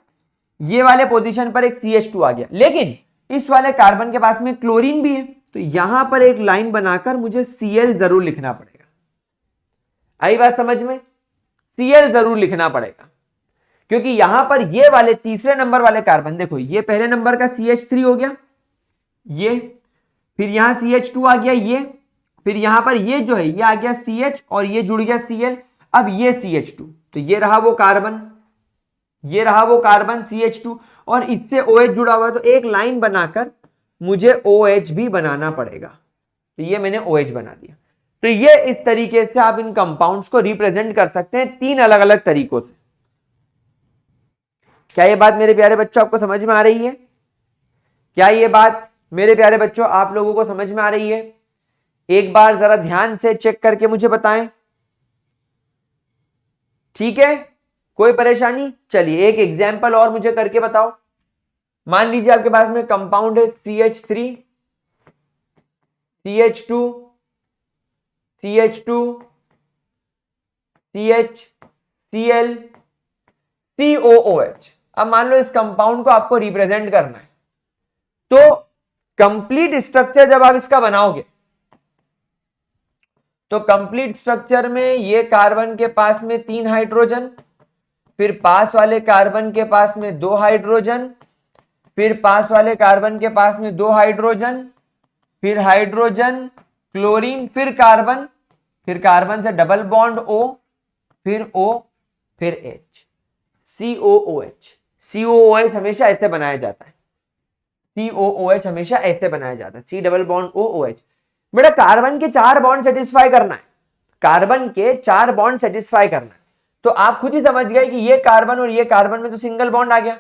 ये वाले पोजीशन पर एक CH2 आ गया, लेकिन इस वाले कार्बन के पास में क्लोरीन भी है, तो यहां पर एक लाइन बनाकर मुझे Cl जरूर लिखना पड़ेगा। आई बात समझ में? Cl जरूर लिखना पड़ेगा, क्योंकि यहां पर ये वाले तीसरे नंबर वाले कार्बन, देखो ये पहले नंबर का CH3 हो गया, ये, फिर यहां CH2 आ गया, ये, फिर यहां पर ये जो है ये आ गया CH और ये जुड़ गया Cl, अब ये CH2, तो ये रहा वो कार्बन, ये रहा वो कार्बन CH2 और इससे OH जुड़ा हुआ है, तो एक लाइन बनाकर मुझे OH भी बनाना पड़ेगा। तो ये मैंने OH बना दिया। तो ये इस तरीके से आप इन कंपाउंड्स को रिप्रेजेंट कर सकते हैं 3 अलग अलग तरीकों से। क्या ये बात मेरे प्यारे बच्चों आपको समझ में आ रही है? क्या ये बात मेरे प्यारे बच्चों आप लोगों को समझ में आ रही है? एक बार जरा ध्यान से चेक करके मुझे बताएं। ठीक है, कोई परेशानी? चलिए एक एग्जाम्पल और मुझे करके बताओ। मान लीजिए आपके पास में कंपाउंड है CH3 CH2 CH2 CH Cl COOH। अब मान लो इस कंपाउंड को आपको रिप्रेजेंट करना है, तो कंप्लीट स्ट्रक्चर जब आप इसका बनाओगे, तो कंप्लीट स्ट्रक्चर में ये कार्बन के पास में 3 हाइड्रोजन, फिर पास वाले कार्बन के पास में 2 हाइड्रोजन, फिर पास वाले कार्बन के पास में 2 हाइड्रोजन, फिर हाइड्रोजन, क्लोरीन, फिर कार्बन, फिर कार्बन से डबल बॉन्ड O, फिर O, फिर H, COOH। COOH हमेशा ऐसे बनाया जाता है, COOH हमेशा ऐसे बनाया जाता है, C डबल बॉन्ड OOH। बेटा कार्बन के 4 बॉन्ड सेटिस्फाई करना है, कार्बन के 4 बॉन्ड सेटिस्फाई करना है, तो आप खुद ही समझ गए कि ये कार्बन और ये कार्बन में तो सिंगल बॉन्ड आ गया,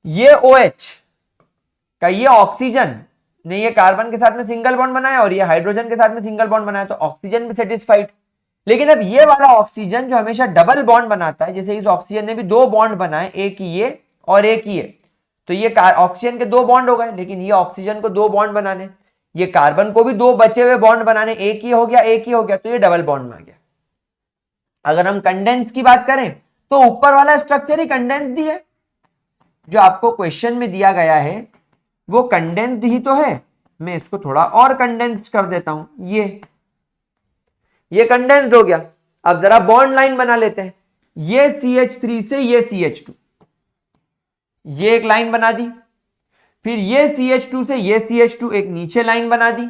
ये OH का ये ऑक्सीजन ने ये कार्बन के साथ में सिंगल बॉन्ड बनाया और ये हाइड्रोजन के साथ में सिंगल बॉन्ड बनाया, तो ऑक्सीजन भी सेटिस्फाइड। लेकिन अब ये वाला ऑक्सीजन जो हमेशा डबल बॉन्ड बनाता है, जैसे इस ऑक्सीजन ने भी 2 बॉन्ड बनाए, एक ये और एक ये, तो ये ऑक्सीजन के 2 बॉन्ड हो गए, लेकिन ये ऑक्सीजन को 2 बॉन्ड बनाने, ये कार्बन को भी 2 बचे हुए बॉन्ड बनाने, एक ही हो गया, एक ही हो गया, तो ये डबल बॉन्ड में आ गया। अगर हम कंडेंस की बात करें तो ऊपर वाला स्ट्रक्चर ही कंडेंस्ड ही है, जो आपको क्वेश्चन में दिया गया है वो कंडेंस्ड ही तो है। मैं इसको थोड़ा और कंडेंस्ड कर देता हूं, ये कंडेंस्ड हो गया। अब जरा बॉन्ड लाइन बना लेते हैं, ये CH3 से ये CH2, ये एक लाइन बना दी, फिर ये CH2 से ये CH2 एक नीचे लाइन बना दी,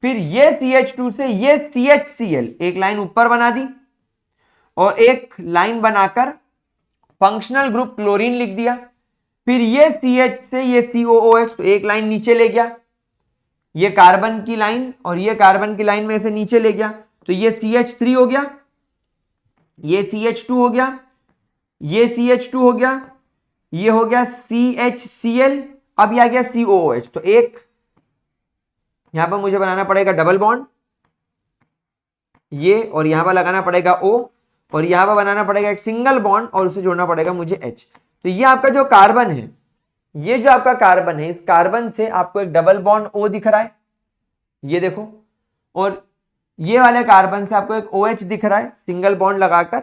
फिर ये CH2 से ये CHCl एक लाइन ऊपर बना दी, और एक लाइन बनाकर फंक्शनल ग्रुप क्लोरीन लिख दिया, फिर ये CH से ये COOH तो एक लाइन नीचे ले गया, ये कार्बन की लाइन और ये कार्बन की लाइन में से नीचे ले गया, तो ये CH3 हो गया, ये CH2 हो गया, ये CH2 हो गया, ये हो गया CHCl, अब ये आ गया COOH, तो एक यहां पर मुझे बनाना पड़ेगा डबल बॉन्ड, ये और यहां पर लगाना पड़ेगा O, और यहां पर बनाना पड़ेगा एक सिंगल बॉन्ड और उसे जोड़ना पड़ेगा मुझे H। तो ये आपका जो कार्बन है, ये जो आपका कार्बन है, इस कार्बन से आपको एक डबल बॉन्ड O दिख रहा है, ये देखो, और ये वाले कार्बन से आपको एक OH दिख रहा है सिंगल बॉन्ड लगाकर,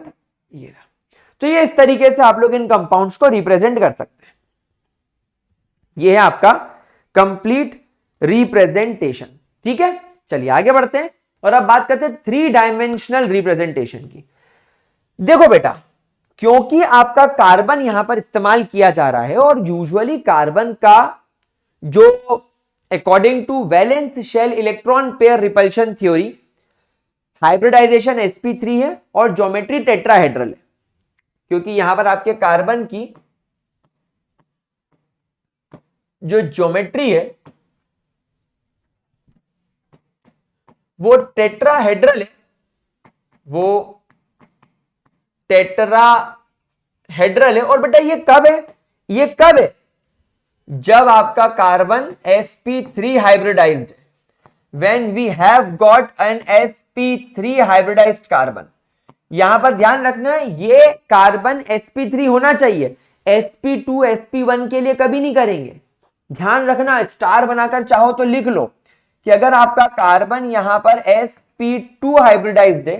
ये रहा। तो ये इस तरीके से आप लोग इन कंपाउंड्स को रिप्रेजेंट कर सकते हैं। ये है आपका कंप्लीट रिप्रेजेंटेशन, ठीक है। चलिए आगे बढ़ते हैं और अब बात करते हैं 3 डायमेंशनल रिप्रेजेंटेशन की। देखो बेटा, क्योंकि आपका कार्बन यहां पर इस्तेमाल किया जा रहा है और यूजुअली कार्बन का जो according to valence shell electron pair repulsion theory hybridization sp3 है और ज्योमेट्री टेट्राहेड्रल है, क्योंकि यहां पर आपके कार्बन की जो ज्योमेट्री है वो टेट्राहेड्रल है, वो टेट्राहेड्रल है। और बेटा ये कब है, ये कब है, जब आपका कार्बन sp3 हाइब्रिडाइज्ड है, when we have got an sp3 hybridised carbon. यहां पर ध्यान रखना है ये कार्बन sp3 होना चाहिए, sp2 sp1 के लिए कभी नहीं करेंगे। ध्यान रखना, स्टार बनाकर चाहो तो लिख लो कि अगर आपका कार्बन यहां पर sp2 हाइब्रिडाइज्ड है,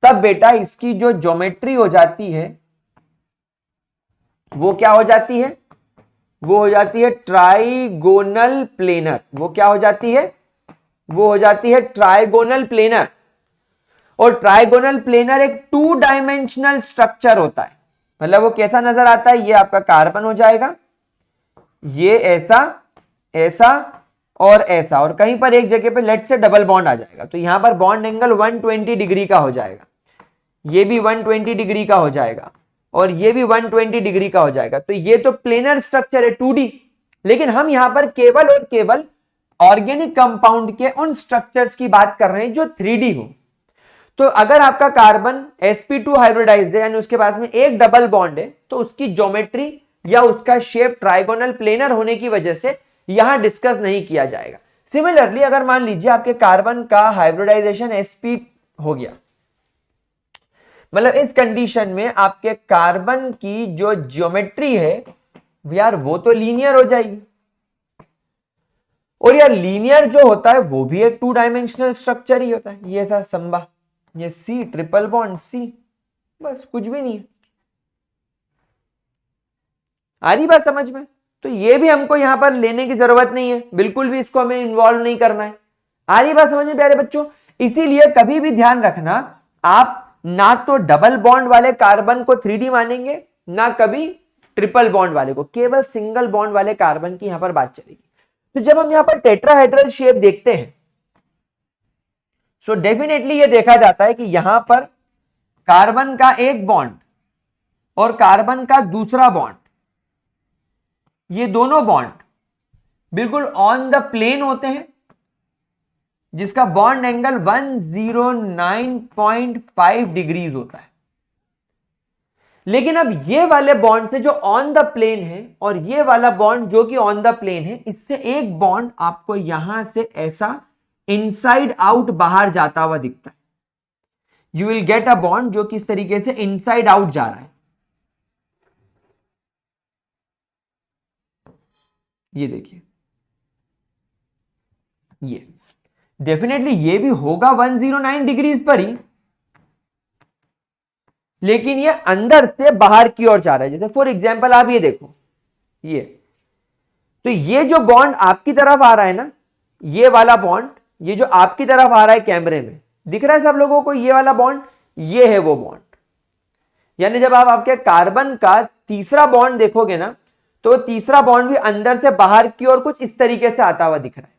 तब बेटा इसकी जो ज्योमेट्री हो जाती है वो क्या हो जाती है, वो हो जाती है ट्राइगोनल प्लेनर। वो क्या हो जाती है, वो हो जाती है ट्राइगोनल प्लेनर। और ट्राइगोनल प्लेनर एक 2 डायमेंशनल स्ट्रक्चर होता है, मतलब वो कैसा नजर आता है, ये आपका कार्बन हो जाएगा, ये ऐसा, ऐसा और ऐसा, और कहीं पर एक जगह पे लेट से डबल बॉन्ड आ जाएगा, तो यहां पर बॉन्ड एंगल 120 डिग्री का हो जाएगा, ये भी 120 डिग्री का हो जाएगा और ये भी 120 डिग्री का हो जाएगा। तो ये तो प्लेनर स्ट्रक्चर है 2D, लेकिन हम यहां पर केवल और केवल ऑर्गेनिक कंपाउंड के उन स्ट्रक्चर्स की बात कर रहे हैं जो 3D हो। तो अगर आपका कार्बन sp2 हाइब्रिडाइज्ड है यानी उसके पास में एक डबल बॉन्ड है, तो उसकी ज्योमेट्री या उसका शेप ट्राइगोनल प्लेनर होने की वजह से यहां डिस्कस नहीं किया जाएगा। सिमिलरली अगर मान लीजिए आपके कार्बन का हाइब्रिडाइजेशन sp हो गया, मतलब इस कंडीशन में आपके कार्बन की जो ज्योमेट्री है यार वो तो लीनियर हो जाएगी, और यार लीनियर जो होता है वो भी एक 2 डायमेंशनल स्ट्रक्चर ही होता है। ये था संबा, ये C ट्रिपल बॉन्ड C, बस कुछ भी नहीं है। आ रही बात समझ में? तो ये भी हमको यहां पर लेने की जरूरत नहीं है, बिल्कुल भी इसको हमें इन्वॉल्व नहीं करना है। आ रही बात समझ में प्यारे बच्चों? इसीलिए कभी भी ध्यान रखना, आप ना तो डबल बॉन्ड वाले कार्बन को 3D मानेंगे, ना कभी ट्रिपल बॉन्ड वाले को, केवल सिंगल बॉन्ड वाले कार्बन की यहां पर बात चलेगी। तो जब हम यहां पर टेट्राहेड्रल शेप देखते हैं, सो डेफिनेटली ये देखा जाता है कि यहां पर कार्बन का एक बॉन्ड और कार्बन का दूसरा बॉन्ड, ये दोनों बॉन्ड बिल्कुल ऑन द प्लेन होते हैं, जिसका बॉन्ड एंगल 109.5 डिग्रीज होता है। लेकिन अब ये वाले बॉन्ड से जो ऑन द प्लेन है और ये वाला बॉन्ड जो कि ऑन द प्लेन है, इससे एक बॉन्ड आपको यहां से ऐसा इनसाइड आउट बाहर जाता हुआ दिखता है। You will get a bond जो किस तरीके से इनसाइड आउट जा रहा है, ये देखिए, ये डेफिनेटली ये भी होगा 109 डिग्रीज पर ही, लेकिन ये अंदर से बाहर की ओर जा रहा है। जैसे फॉर एग्जांपल आप ये देखो, ये तो ये जो बॉन्ड आपकी तरफ आ रहा है ना, ये वाला बॉन्ड, ये जो आपकी तरफ आ रहा है कैमरे में दिख रहा है सब लोगों को, ये वाला बॉन्ड, ये है वो बॉन्ड। यानी जब आप आपके कार्बन का तीसरा बॉन्ड देखोगे ना, तो तीसरा बॉन्ड भी अंदर से बाहर की ओर कुछ इस तरीके से आता हुआ दिख रहा है।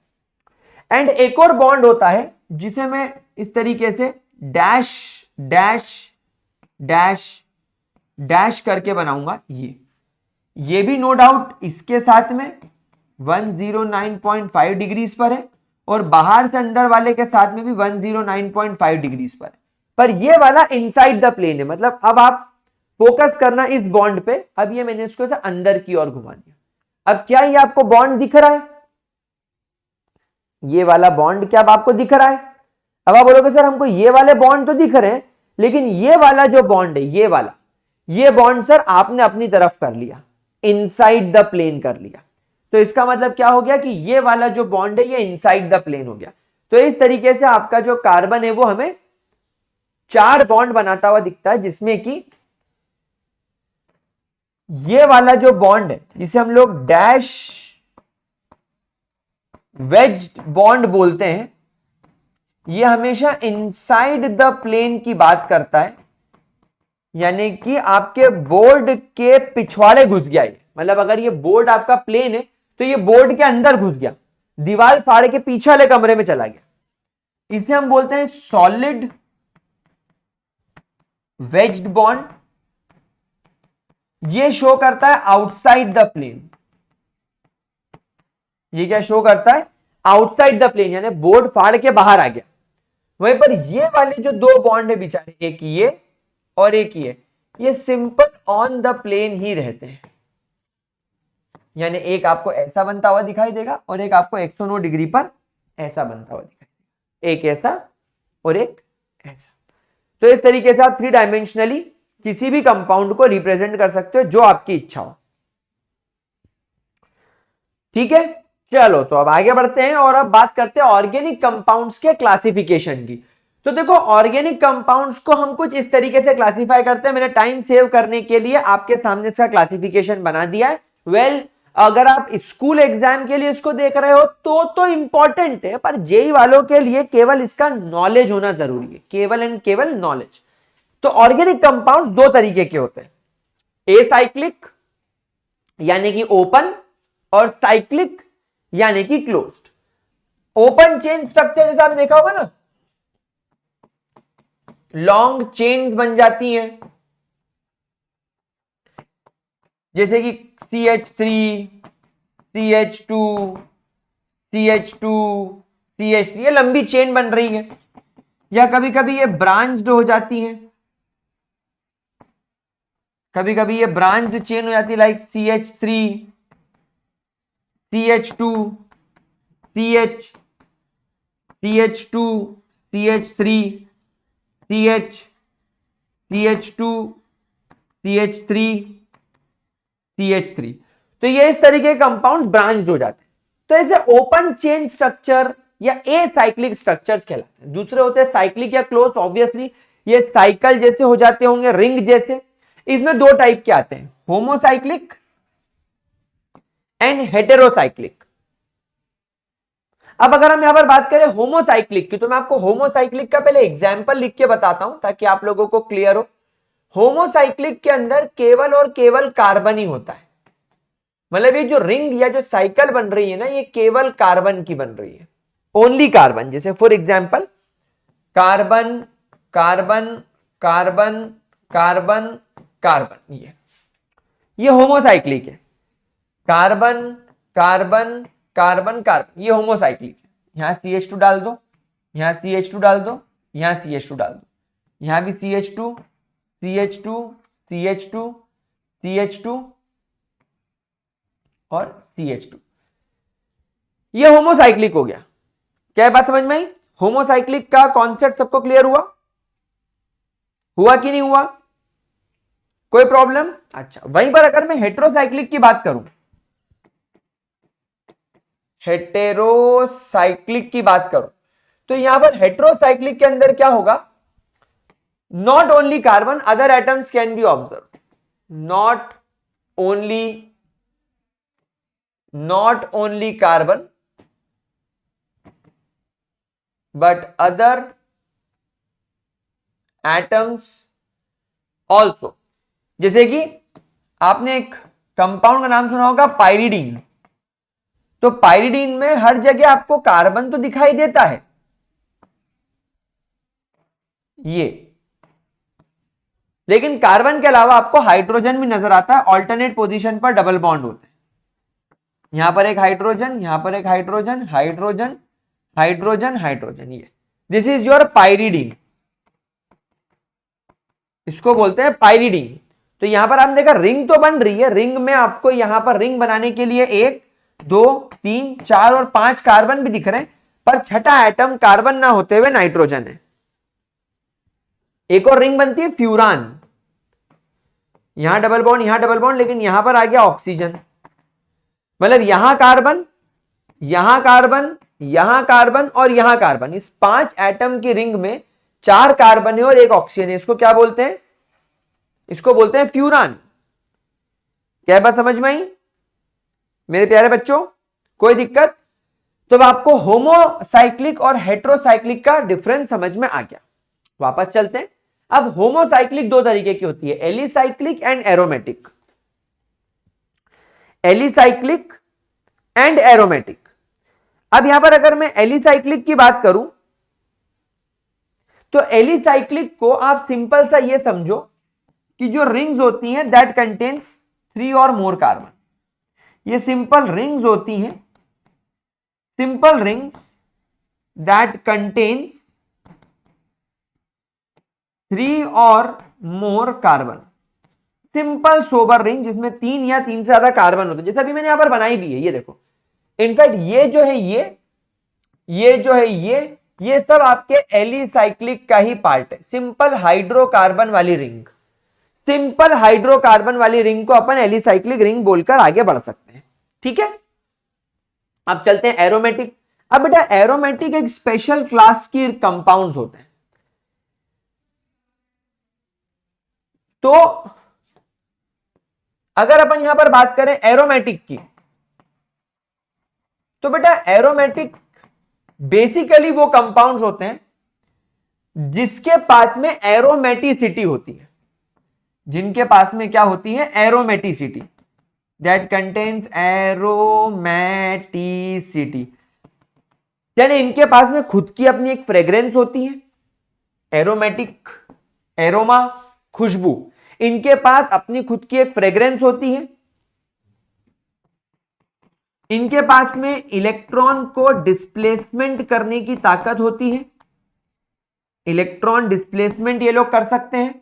एंड एक और बॉन्ड होता है जिसे मैं इस तरीके से डैश डैश डैश डैश करके बनाऊंगा, ये भी नो डाउट इसके साथ में 109.5 डिग्रीज पर है और बाहर से अंदर वाले के साथ में भी 109.5 डिग्रीज पर ये वाला इनसाइड द प्लेन है। मतलब अब आप फोकस करना इस बॉन्ड पे, अब ये मैंने इसको अंदर की ओर घुमा दिया। अब क्या ये आपको बॉन्ड दिख रहा है? ये वाला बॉन्ड क्या अब आपको दिख रहा है? अब आप बोलोगे सर हमको ये वाले बॉन्ड तो दिख रहे हैं, लेकिन ये वाला जो बॉन्ड है, ये वाला, ये बॉन्ड सर आपने अपनी तरफ कर लिया, इनसाइड द प्लेन कर लिया। तो इसका मतलब क्या हो गया कि ये वाला जो बॉन्ड है ये इनसाइड द प्लेन हो गया। तो इस तरीके से आपका जो कार्बन है वो हमें 4 बॉन्ड बनाता हुआ दिखता है, जिसमें कि ये वाला जो बॉन्ड है जिसे हम लोग डैश वेज्ड बॉन्ड बोलते हैं, ये हमेशा इनसाइड द प्लेन की बात करता है, यानी कि आपके बोर्ड के पिछवाड़े घुस गया ये। मतलब अगर ये बोर्ड आपका प्लेन है तो ये बोर्ड के अंदर घुस गया, दीवार फाड़ के पीछे वाले कमरे में चला गया। इसे हम बोलते हैं सॉलिड वेज्ड बॉन्ड। ये शो करता है आउटसाइड द प्लेन। ये क्या शो करता है? आउटसाइड द प्लेन, यानी बोर्ड फाड़ के बाहर आ गया। वहीं पर ये वाले जो 2 बॉन्ड है बेचारे, एक ये और एक ये सिंपल ऑन द प्लेन ही रहते हैं। यानी एक आपको ऐसा बनता हुआ दिखाई देगा और एक आपको 109 डिग्री पर ऐसा बनता हुआ दिखाई देगा, एक ऐसा और एक ऐसा। तो इस तरीके से आप 3 डायमेंशनली किसी भी कंपाउंड को रिप्रेजेंट कर सकते हो जो आपकी इच्छा हो। ठीक है, चलो तो अब आगे बढ़ते हैं और अब बात करते हैं ऑर्गेनिक कंपाउंड्स के क्लासिफिकेशन की। तो देखो ऑर्गेनिक कंपाउंड्स को हम कुछ इस तरीके से क्लासिफाई करते हैं। मैंने टाइम सेव करने के लिए आपके सामने इसका क्लासिफिकेशन बना दिया है। अगर आप स्कूल एग्जाम के लिए इसको देख रहे हो तो इंपॉर्टेंट है, पर जेई वालों के लिए केवल इसका नॉलेज होना जरूरी है, केवल एंड केवल नॉलेज। तो ऑर्गेनिक कंपाउंड्स 2 तरीके के होते हैं, एसाइक्लिक यानी कि ओपन और साइक्लिक यानी कि क्लोज्ड। ओपन चेन स्ट्रक्चर जैसे आपने देखा होगा ना, लॉन्ग चेन्स बन जाती हैं, जैसे कि CH3 CH2 CH2 CH3, ये लंबी चेन बन रही है। या कभी कभी ये ब्रांच्ड हो जाती है, कभी कभी ये ब्रांच्ड चेन हो जाती है, like CH3 CH2 CH CH2 CH3 CH CH2 CH3 CH3। तो ये इस तरीके के कंपाउंड ब्रांच्ड हो जाते हैं। तो ऐसे ओपन चेन स्ट्रक्चर या एसाइक्लिक स्ट्रक्चर्स कहलाते हैं। दूसरे होते हैं साइक्लिक या क्लोज, ऑब्वियसली ये साइकिल जैसे हो जाते होंगे, रिंग जैसे। इसमें 2 टाइप के आते हैं, होमोसाइक्लिक एंड हेटेरोसाइक्लिक। अब अगर हम यहां पर बात करें होमोसाइक्लिक की, तो मैं आपको होमोसाइक्लिक का पहले एग्जाम्पल लिख के बताता हूं ताकि आप लोगों को क्लियर हो। होमोसाइक्लिक के अंदर केवल और केवल कार्बन ही होता है, मतलब ये जो रिंग या जो साइकिल बन रही है ना, ये केवल कार्बन की बन रही है, ओनली कार्बन। जैसे for example carbon carbon carbon carbon carbon, ये होमोसाइक्लिक है। कार्बन कार्बन कार्बन कार्बन, ये होमोसाइक्लिक है। यहां CH2 डाल दो, यहां CH2 डाल दो, यहां CH2 डाल दो, यहां भी CH2 CH2 CH2 CH2 और CH2, ये होमोसाइक्लिक हो गया। क्या बात समझ में आई? होमोसाइक्लिक का कॉन्सेप्ट सबको क्लियर हुआ? हुआ कि नहीं हुआ? कोई प्रॉब्लम? अच्छा, वहीं पर अगर मैं हेटेरोसाइक्लिक की बात करूं, हेटेरोसाइक्लिक की बात करूं, तो यहां पर हेटेरोसाइक्लिक के अंदर क्या होगा? Not only carbon, other atoms can be observe. Not only carbon but other atoms also। जैसे कि आपने एक कंपाउंड का नाम सुना होगा पाइरिडीन, तो पाइरिडीन में हर जगह आपको कार्बन तो दिखाई देता है, ये, लेकिन कार्बन के अलावा आपको हाइड्रोजन भी नजर आता है, ऑल्टरनेट पोजीशन पर डबल बॉन्ड होते हैं। यहां पर एक हाइड्रोजन, यहां पर एक हाइड्रोजन, हाइड्रोजन हाइड्रोजन हाइड्रोजन, ये दिस इज योर पाइरिडीन, इसको बोलते हैं पाइरिडीन। तो यहां पर आपने देखा रिंग तो बन रही है, रिंग में आपको यहां पर रिंग बनाने के लिए 1 2 3 4 और 5 कार्बन भी दिख रहे हैं, पर छठा एटम कार्बन ना होते हुए नाइट्रोजन है। एक और रिंग बनती है फ्यूरान, यहां डबल बॉन्ड, यहां डबल बॉन्ड, लेकिन यहां पर आ गया ऑक्सीजन, मतलब यहां कार्बन, यहां कार्बन, यहां कार्बन और यहां कार्बन, इस 5 एटम की रिंग में 4 कार्बन है और 1 ऑक्सीजन है। इसको क्या बोलते हैं? इसको बोलते हैं फ्यूरान। क्या बात समझ में आई मेरे प्यारे बच्चों? कोई दिक्कत? तो अब आपको होमोसाइक्लिक और हेटेरोसाइक्लिक का डिफरेंस समझ में आ गया। वापस चलते हैं। अब होमोसाइक्लिक 2 तरीके की होती है, alicyclic and aromatic. Alicyclic and aromatic. अब यहां पर अगर मैं एलिसाइक्लिक की बात करूं, तो एलिसाइक्लिक को आप सिंपल सा ये समझो कि जो रिंग्स होती हैं दैट कंटेन्स 3 और मोर कार्बन, ये सिंपल रिंग्स होती हैं, सिंपल रिंग्स दैट कंटेन्स 3 और more carbon, simple sober ring जिसमें 3 या 3 से ज्यादा कार्बन होते हैं, जैसे अभी मैंने यहां पर बनाई भी है, ये देखो। इनफैक्ट ये जो है ये जो है ये सब आपके एलिसाइक्लिक का ही पार्ट है। सिंपल हाइड्रोकार्बन वाली रिंग, सिंपल हाइड्रोकार्बन वाली रिंग को अपन एलिसाइक्लिक रिंग बोलकर आगे बढ़ सकते हैं, ठीक है। अब चलते हैं एरोमेटिक। अब बेटा एरोमेटिक एक स्पेशल क्लास की कंपाउंड्स होते हैं। तो अगर अपन यहां पर बात करें एरोमेटिक की, तो बेटा एरोमेटिक बेसिकली वो कंपाउंड्स होते हैं जिसके पास में एरोमेटिसिटी होती है, जिनके पास में क्या होती है? एरोमेटिसिटी, दैट कंटेन्स एरोमेटिसिटी, यानी इनके पास में खुद की अपनी एक फ्रेग्रेंस होती है, एरोमेटिक, एरोमा, खुशबू, इनके पास अपनी खुद की एक फ्रेग्रेंस होती है। इनके पास में इलेक्ट्रॉन को डिस्प्लेसमेंट करने की ताकत होती है, इलेक्ट्रॉन डिस्प्लेसमेंट ये लोग कर सकते हैं,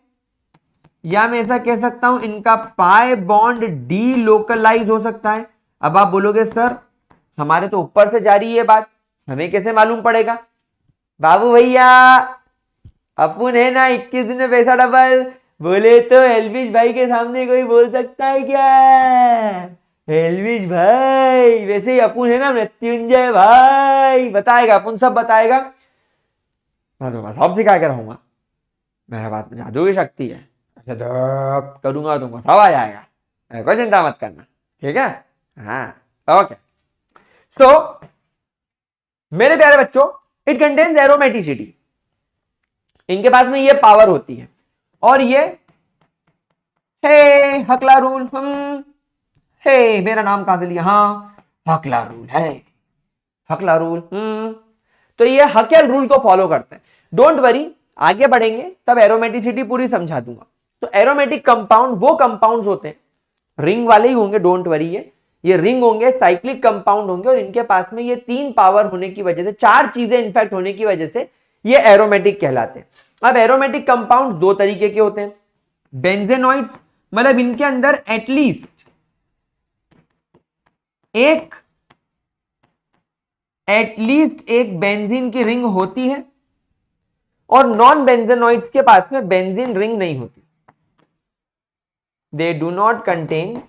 या मैं ऐसा कह सकता हूं इनका पाई बॉन्ड डीलोकलाइज हो सकता है। अब आप बोलोगे सर हमारे तो ऊपर से जा रही है बात, हमें कैसे मालूम पड़ेगा? बाबू भैया अपन है ना 21 दिन में पैसा डबल, बोले तो एलविश भाई के सामने कोई बोल सकता है क्या? एलविश भाई, वैसे ही अपन है ना मृत्युंजय भाई, बताएगा अपन, सब बताएगा। मैं तो सब सिखा के रहूंगा, मेरे बात में जादू की शक्ति है, ऐसे करूंगा तुमको सब आ जाएगा, कोई चिंता मत करना, ठीक है। हाँ ओके। सो मेरे प्यारे बच्चों, इट कंटेन्स एरोमेटिसिटी, इनके पास में ये पावर होती है। और ये हे हकला रूल, हे मेरा नाम कहां से लिया, हाँ हकला रूल है, हकला रूल, तो ये हकेल रूल को फॉलो करते हैं। डोंट वरी, आगे बढ़ेंगे तब एरोमेटिसिटी पूरी समझा दूंगा। तो एरोमेटिक कंपाउंड वो कंपाउंड्स होते हैं, रिंग वाले ही होंगे, डोंट वरी, ये रिंग होंगे, साइक्लिक कंपाउंड होंगे, और इनके पास में ये 3 पावर होने की वजह से, 4 चीजें इनफैक्ट होने की वजह से ये एरोमेटिक कहलाते हैं। अब एरोमेटिक कंपाउंड्स 2 तरीके के होते हैं, बेंजेनॉइड्स, मतलब इनके अंदर एटलीस्ट एक बेंजीन की रिंग होती है, और नॉन बेंजेनॉइड्स के पास में बेंजीन रिंग नहीं होती। They do not contain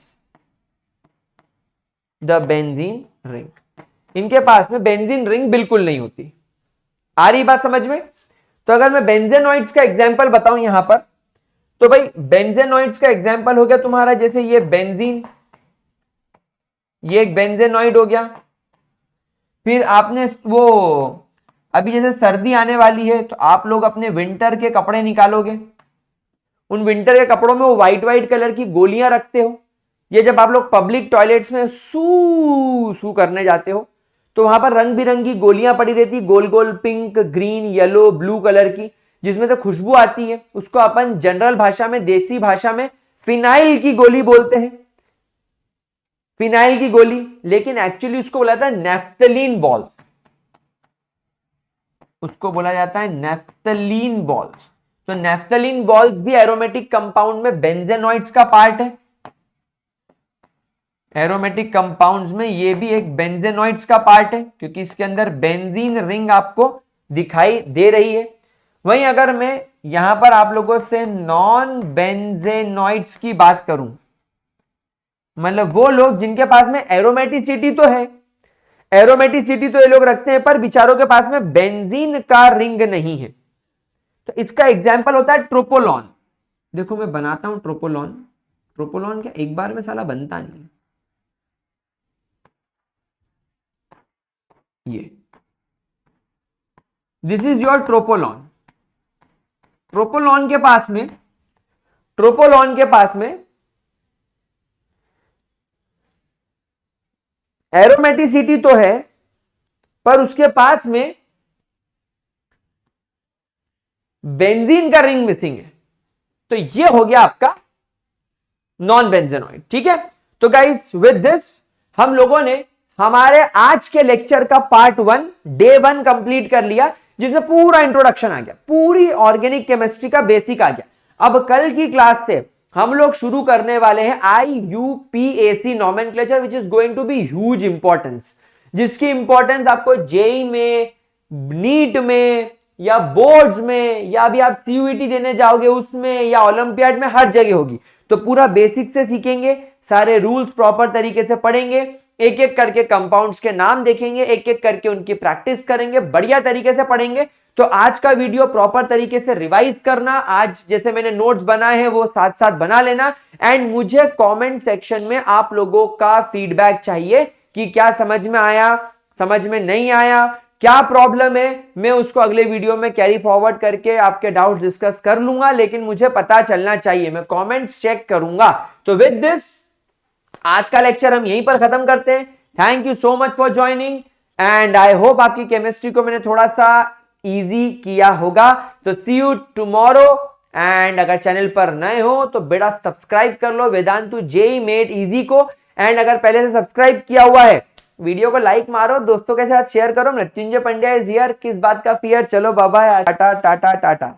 the benzene ring, इनके पास में बेंजीन रिंग बिल्कुल नहीं होती। आ रही बात समझ में? तो अगर मैं बेंजेनॉइड्स का एग्जांपल बताऊं यहां पर, तो भाई बेंजेनॉइड्स का एग्जांपल हो गया तुम्हारा, जैसे ये बेंजीन, ये एक बेंजेनॉइड हो गया। फिर आपने वो, अभी जैसे सर्दी आने वाली है तो आप लोग अपने विंटर के कपड़े निकालोगे, उन विंटर के कपड़ों में वो व्हाइट व्हाइट कलर की गोलियां रखते हो। ये जब आप लोग पब्लिक टॉयलेट्स में सू सू करने जाते हो तो वहां पर रंग बिरंगी गोलियां पड़ी रहती, गोल गोल, pink, green, yellow, blue colour की, जिसमें तो खुशबू आती है। उसको अपन जनरल भाषा में, देसी भाषा में फिनाइल की गोली बोलते हैं, फिनाइल की गोली। लेकिन एक्चुअली उसको बोला जाता है नेफ्थलीन बॉल, उसको बोला जाता है नेफ्थलीन बॉल्स। तो नेफ्थलीन बॉल्स भी एरोमेटिक कंपाउंड में बेंजेनॉइड्स का पार्ट है। एरोमेटिक कंपाउंड्स में ये भी एक बेंजेनॉइड्स का पार्ट है, क्योंकि इसके अंदर बेंजीन रिंग आपको दिखाई दे रही है। वहीं अगर मैं यहां पर आप लोगों से नॉन बेंजेनॉइड्स की बात करूं, मतलब वो लोग जिनके पास में एरोमेटिसिटी तो है, एरोमेटिसिटी तो ये लोग रखते हैं, पर बिचारों के पास में बेंजीन का रिंग नहीं है। तो इसका एग्जाम्पल होता है ट्रोपोलॉन। देखो मैं बनाता हूं ट्रोपोलॉन, ट्रोपोलॉन क्या एक बार में साला बनता नहीं है। ये this is your tropolone. Tropolone के पास में, ट्रोपोलॉन के पास में एरोमेटिसिटी तो है, पर उसके पास में बेंजीन का रिंग मिसिंग है। तो ये हो गया आपका नॉन बेंजेनॉइड। ठीक है, तो गाइस विद दिस हम लोगों ने हमारे आज के लेक्चर का पार्ट 1 डे 1 कंप्लीट कर लिया, जिसमें पूरा इंट्रोडक्शन आ गया, पूरी ऑर्गेनिक केमिस्ट्री का बेसिक आ गया। अब कल की क्लास से हम लोग शुरू करने वाले हैं IUPAC nomenclature, which is going to be huge importance, जिसकी इंपॉर्टेंस आपको जेई में, नीट में, या बोर्ड्स में, या अभी आप CUET देने जाओगे उसमें, या ओलंपियाड में, हर जगह होगी। तो पूरा बेसिक से सीखेंगे, सारे रूल्स प्रॉपर तरीके से पढ़ेंगे, एक एक करके कंपाउंड्स के नाम देखेंगे, एक एक करके उनकी प्रैक्टिस करेंगे, बढ़िया तरीके से पढ़ेंगे। तो आज का वीडियो प्रॉपर तरीके से रिवाइज करना, आज जैसे मैंने नोट्स बनाए हैं वो साथ साथ बना लेना, एंड मुझे कमेंट सेक्शन में आप लोगों का फीडबैक चाहिए कि क्या समझ में आया, समझ में नहीं आया, क्या प्रॉब्लम है। मैं उसको अगले वीडियो में कैरी फॉरवर्ड करके आपके डाउट डिस्कस कर लूंगा, लेकिन मुझे पता चलना चाहिए, मैं कमेंट्स चेक करूंगा। तो विद दिस आज का लेक्चर हम यहीं पर खत्म करते हैं। Thank you so much for joining, and I hope आपकी केमिस्ट्री को मैंने थोड़ा सा इजी किया होगा। तो सी यू टुमारो, एंड अगर चैनल पर नए हो तो बेटा सब्सक्राइब कर लो वेदांतु जेई मेड इजी को, एंड अगर पहले से सब्सक्राइब किया हुआ है वीडियो को लाइक मारो, दोस्तों के साथ शेयर करो। मृत्युंजय पंड्या इज हियर, किस बात का फियर। चलो बाबा, टाटा टाटा टाटा।